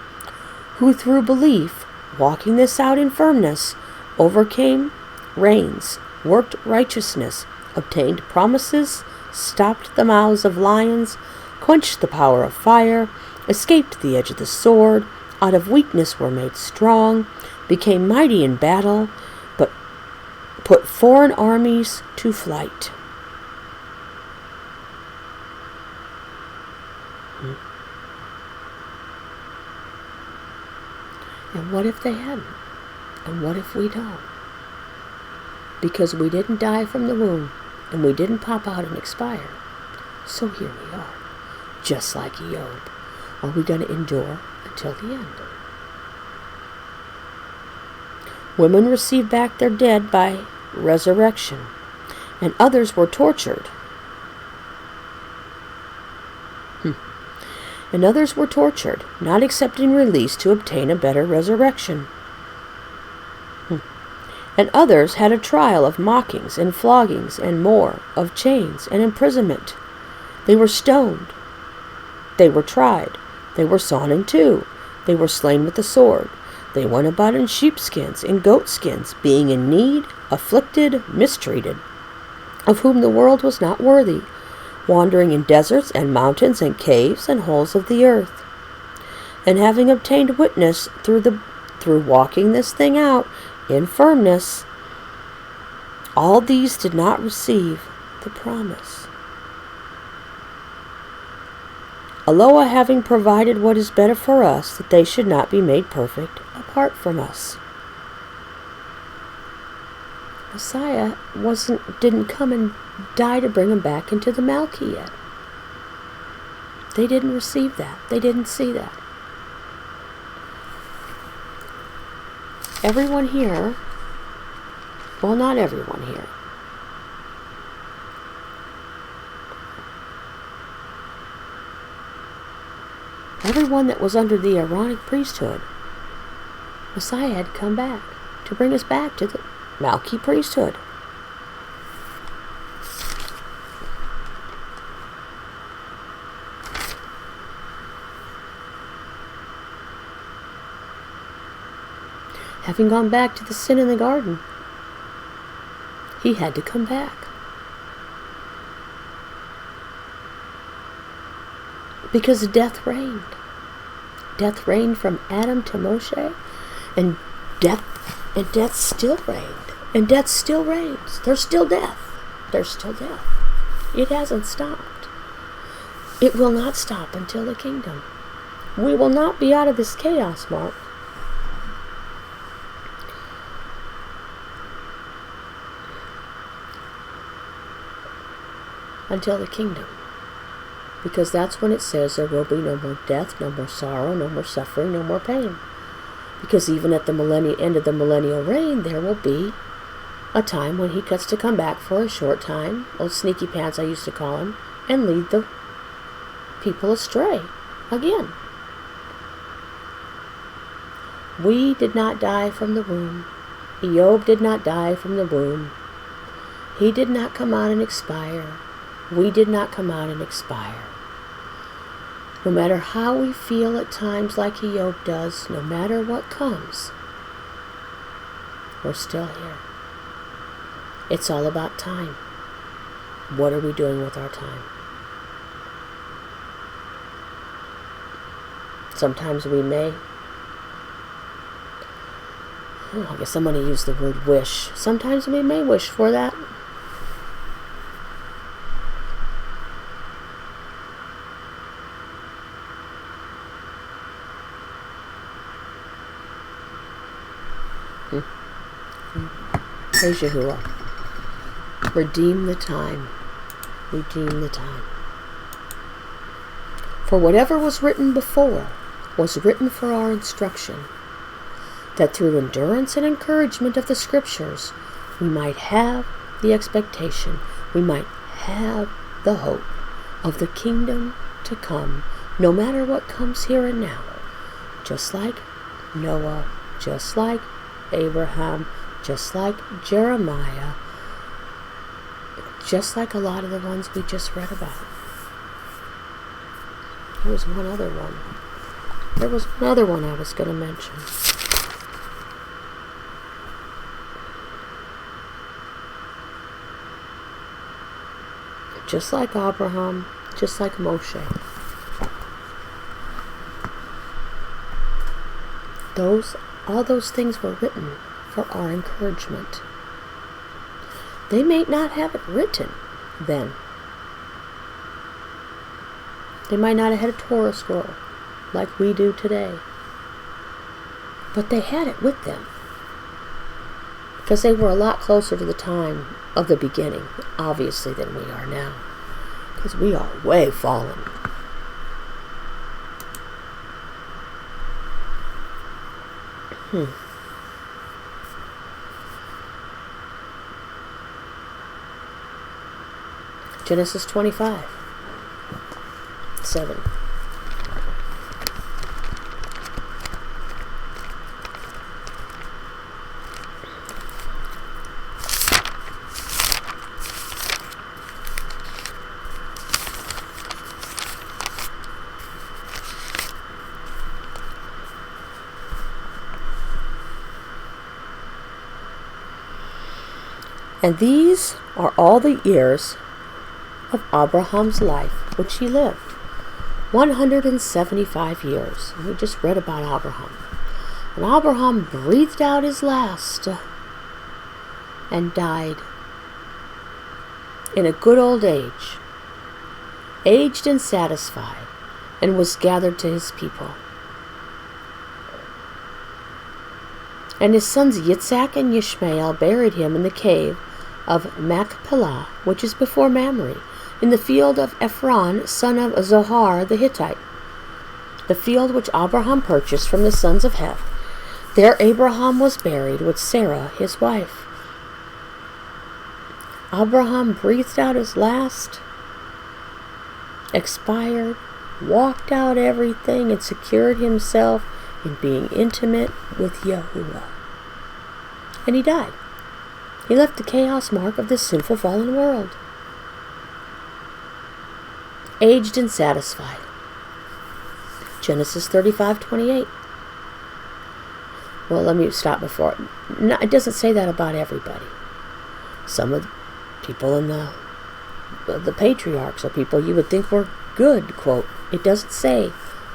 who through belief, walking this out in firmness, overcame reigns, worked righteousness, obtained promises, stopped the mouths of lions, quenched the power of fire, escaped the edge of the sword, out of weakness were made strong, became mighty in battle, but put foreign armies to flight. And what if they hadn't? And what if we don't? Because we didn't die from the womb, and we didn't pop out and expire. So here we are, just like Iyob. Are we going to endure until the end? Women received back their dead by resurrection, and others were tortured. And others were tortured, not accepting release to obtain a better resurrection. And others had a trial of mockings and floggings and more, of chains and imprisonment. They were stoned. They were tried. They were sawn in two. They were slain with the sword. They went about in sheepskins and goatskins, being in need, afflicted, mistreated, of whom the world was not worthy, wandering in deserts and mountains and caves and holes of the earth. And having obtained witness through walking this thing out in firmness, all these did not receive the promise. Allah having provided what is better for us, that they should not be made perfect apart from us. Messiah didn't come and die to bring them back into the Malki yet. They didn't receive that. They didn't see that. Everyone here, well, not everyone here, everyone that was under the Aaronic priesthood, Messiah had come back to bring us back to the Malki priesthood. Having gone back to the sin in the garden, he had to come back. Because death reigned. Death reigned from Adam to Moshe, and death still reigned. And death still reigns. There's still death. There's still death. It hasn't stopped. It will not stop until the kingdom. We will not be out of this chaos, Mark, until the kingdom. Because that's when it says there will be no more death, no more sorrow, no more suffering, no more pain. Because even at the end of the millennial reign, there will be a time when he gets to come back for a short time, old sneaky pants I used to call him, and lead the people astray again. We did not die from the womb. Iyob did not die from the womb. He did not come out and expire. We did not come out and expire. No matter how we feel at times like Iyob does, no matter what comes, we're still here. It's all about time. What are we doing with our time? Sometimes we may, I guess I'm going to use the word wish. Sometimes we may wish for that. Praise Yahuwah. Redeem the time. redeem the time. For whatever was written before was written for our instruction, that through endurance and encouragement of the Scriptures we might have the expectation, we might have the hope of the kingdom to come, no matter what comes here and now. Just like Noah, just like Abraham, just like Jeremiah, just like a lot of the ones we just read about. There was one other one. There was another one I was going to mention. Just like Abraham, just like Moshe. All those things were written for our encouragement. They may not have it written then. They might not have had a Torah scroll like we do today. But they had it with them. Because they were a lot closer to the time of the beginning, obviously, than we are now. Because we are way fallen. Genesis 25:7. And these are all the years of Abraham's life, which he lived, 175 years. And we just read about Abraham. And Abraham breathed out his last and died in a good old age, aged and satisfied, and was gathered to his people. And his sons Yitzhak and Ishmael buried him in the cave of Machpelah, which is before Mamre, in the field of Ephron, son of Zohar the Hittite, the field which Abraham purchased from the sons of Heth. There Abraham was buried with Sarah his wife. Abraham breathed out his last, expired, walked out everything, and secured himself in being intimate with Yahuwah. And he died. He left the chaos mark of this sinful fallen world. Aged and satisfied. Genesis 35:28. Well, let me stop before. No, it doesn't say that about everybody. Some of the people in the patriarchs are people you would think were good, quote. It doesn't say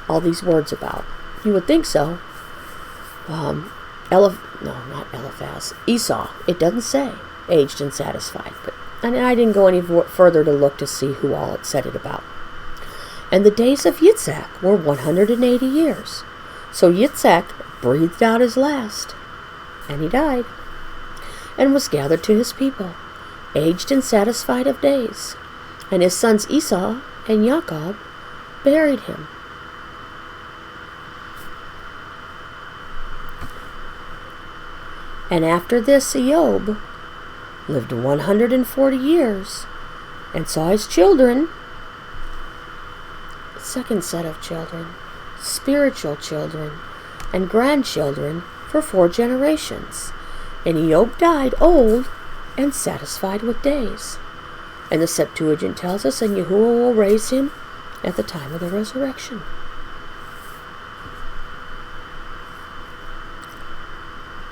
all these words about. You would think so. Not Eliphaz. Esau. It doesn't say aged and satisfied. And I didn't go any further to look to see who all it said it about. And the days of Yitzhak were 180 years. So Yitzhak breathed out his last, and he died, and was gathered to his people, aged and satisfied of days. And his sons Esau and Jacob buried him. And after this Iyob lived 140 years, and saw his children, second set of children, spiritual children, and grandchildren for 4 generations. And Iyob died old and satisfied with days. And the Septuagint tells us, and Yahuwah will raise him at the time of the resurrection.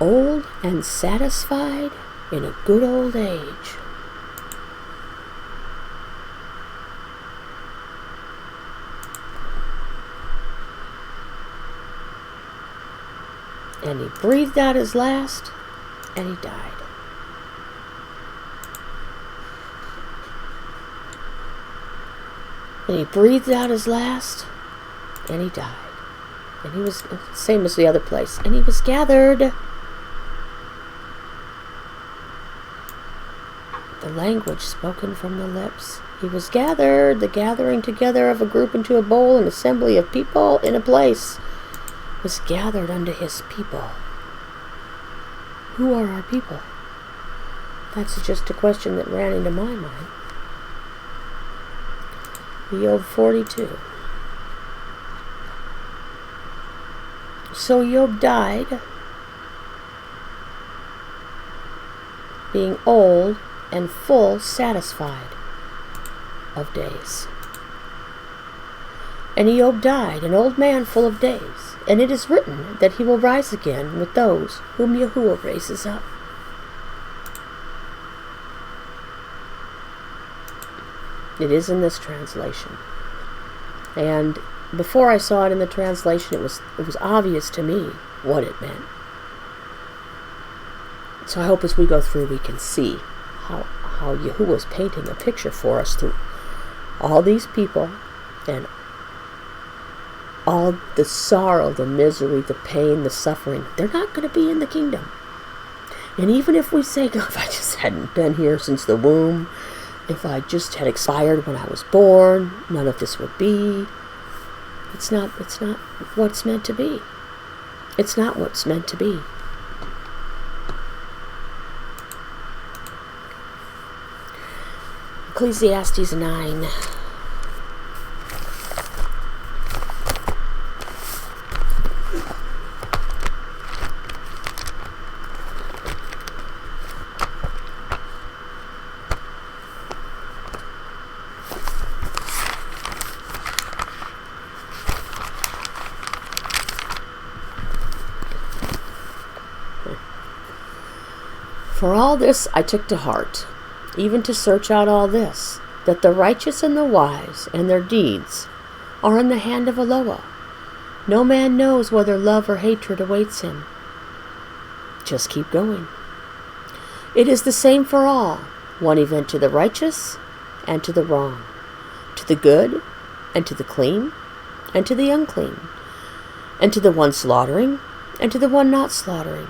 Old and satisfied in a good old age. And he breathed out his last, and he died. And he breathed out his last, and he died. And he was, same as the other place, and he was gathered. The language spoken from the lips. He was gathered, the gathering together of a group into a bowl, an assembly of people in a place, was gathered unto his people. Who are our people? That's just a question that ran into my mind. Iyob 42. So Iyob died, being old and full satisfied of days. And Iyob died, an old man full of days, and it is written that he will rise again with those whom Yahuwah raises up. It is in this translation. And before I saw it in the translation, it was obvious to me what it meant. So I hope as we go through we can see how Yahuwah is painting a picture for us through all these people and all the sorrow, the misery, the pain, the suffering. They're not going to be in the kingdom. And even if we say, God, if I just hadn't been here since the womb, if I just had expired when I was born, none of this would be. It's not what's meant to be. It's not what's meant to be. Ecclesiastes 9. For all this I took to heart, even to search out all this, that the righteous and the wise and their deeds are in the hand of Eloah. No man knows whether love or hatred awaits him. Just keep going. It is the same for all, one event to the righteous and to the wrong, to the good and to the clean and to the unclean, and to the one slaughtering and to the one not slaughtering.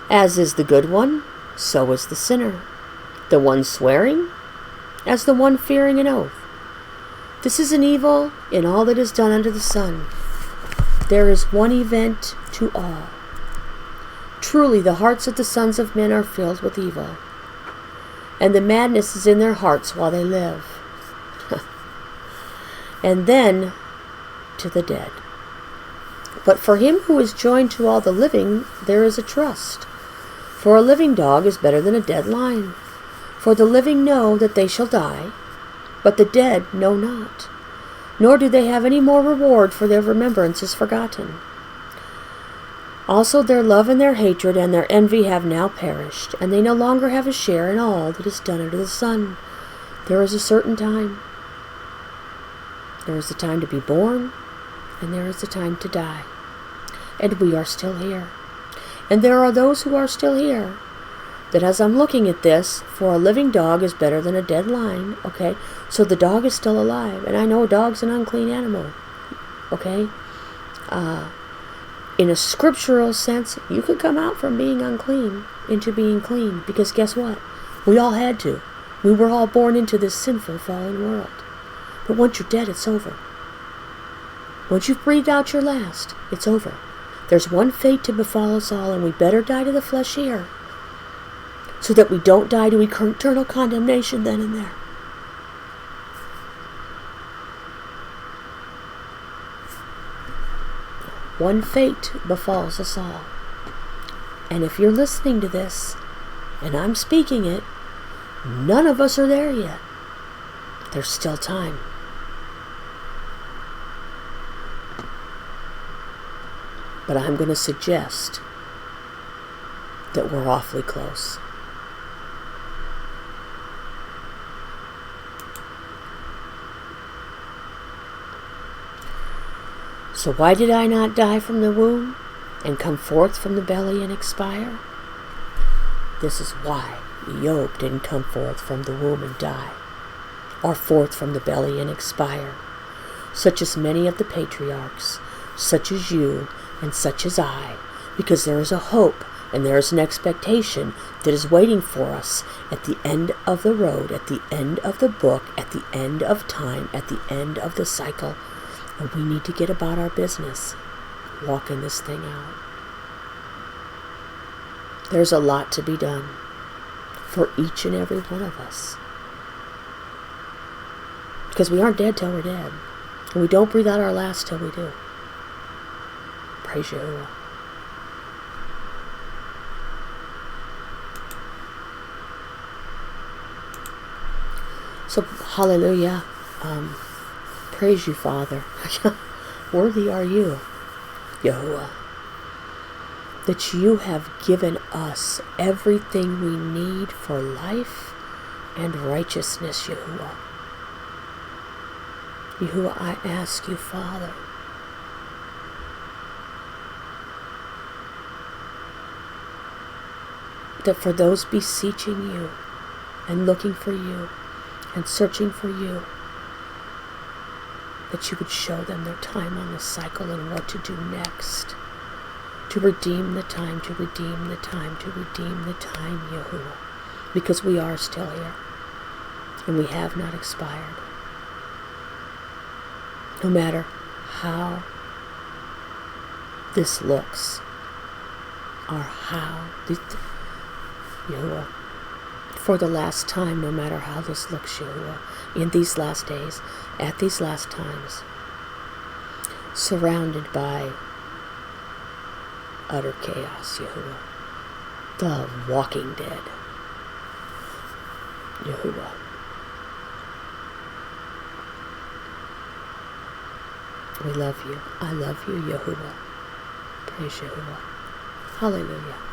As is the good one, so is the sinner, the one swearing, as the one fearing an oath. This is an evil in all that is done under the sun. There is one event to all. Truly the hearts of the sons of men are filled with evil, and the madness is in their hearts while they live. And then to the dead. But for him who is joined to all the living, there is a trust. For a living dog is better than a dead lion. For the living know that they shall die, but the dead know not, nor do they have any more reward, for their remembrance is forgotten. Also their love and their hatred and their envy have now perished, and they no longer have a share in all that is done under the sun. There is a certain time. There is a time to be born, and there is a time to die. And we are still here. And there are those who are still here, that as I'm looking at this, for a living dog is better than a dead lion, okay? So the dog is still alive, and I know a dog's an unclean animal, okay? In a scriptural sense, you could come out from being unclean into being clean, because guess what? We all had to. We were all born into this sinful, fallen world. But once you're dead, it's over. Once you've breathed out your last, it's over. There's one fate to befall us all, and we better die to the flesh here, so that we don't die to eternal condemnation then and there. One fate befalls us all. And if you're listening to this, and I'm speaking it, none of us are there yet. There's still time. But I'm going to suggest that we're awfully close. So why did I not die from the womb and come forth from the belly and expire? This is why Iyob didn't come forth from the womb and die, or forth from the belly and expire, such as many of the patriarchs, such as you and such as I, because there is a hope And there is an expectation that is waiting for us at the end of the road, at the end of the book, at the end of time, at the end of the cycle. And we need to get about our business, walking this thing out. There's a lot to be done for each and every one of us. Because we aren't dead till we're dead. And we don't breathe out our last till we do. Praise Yahuwah. So, hallelujah. Praise you, Father. Worthy are you, Yahuwah, that you have given us everything we need for life and righteousness, Yahuwah. Yahuwah, I ask you, Father, that for those beseeching you and looking for you and searching for you, that you would show them their time on the cycle and what to do next. To redeem the time, to redeem the time, to redeem the time, Yahuwah. Because we are still here. And we have not expired. No matter how this looks, or how, Yahuwah, for the last time, no matter how this looks, Yahuwah, in these last days, at these last times, surrounded by utter chaos, Yahuwah, the walking dead, Yahuwah. We love you. I love you, Yahuwah. Praise Yahuwah. Hallelujah.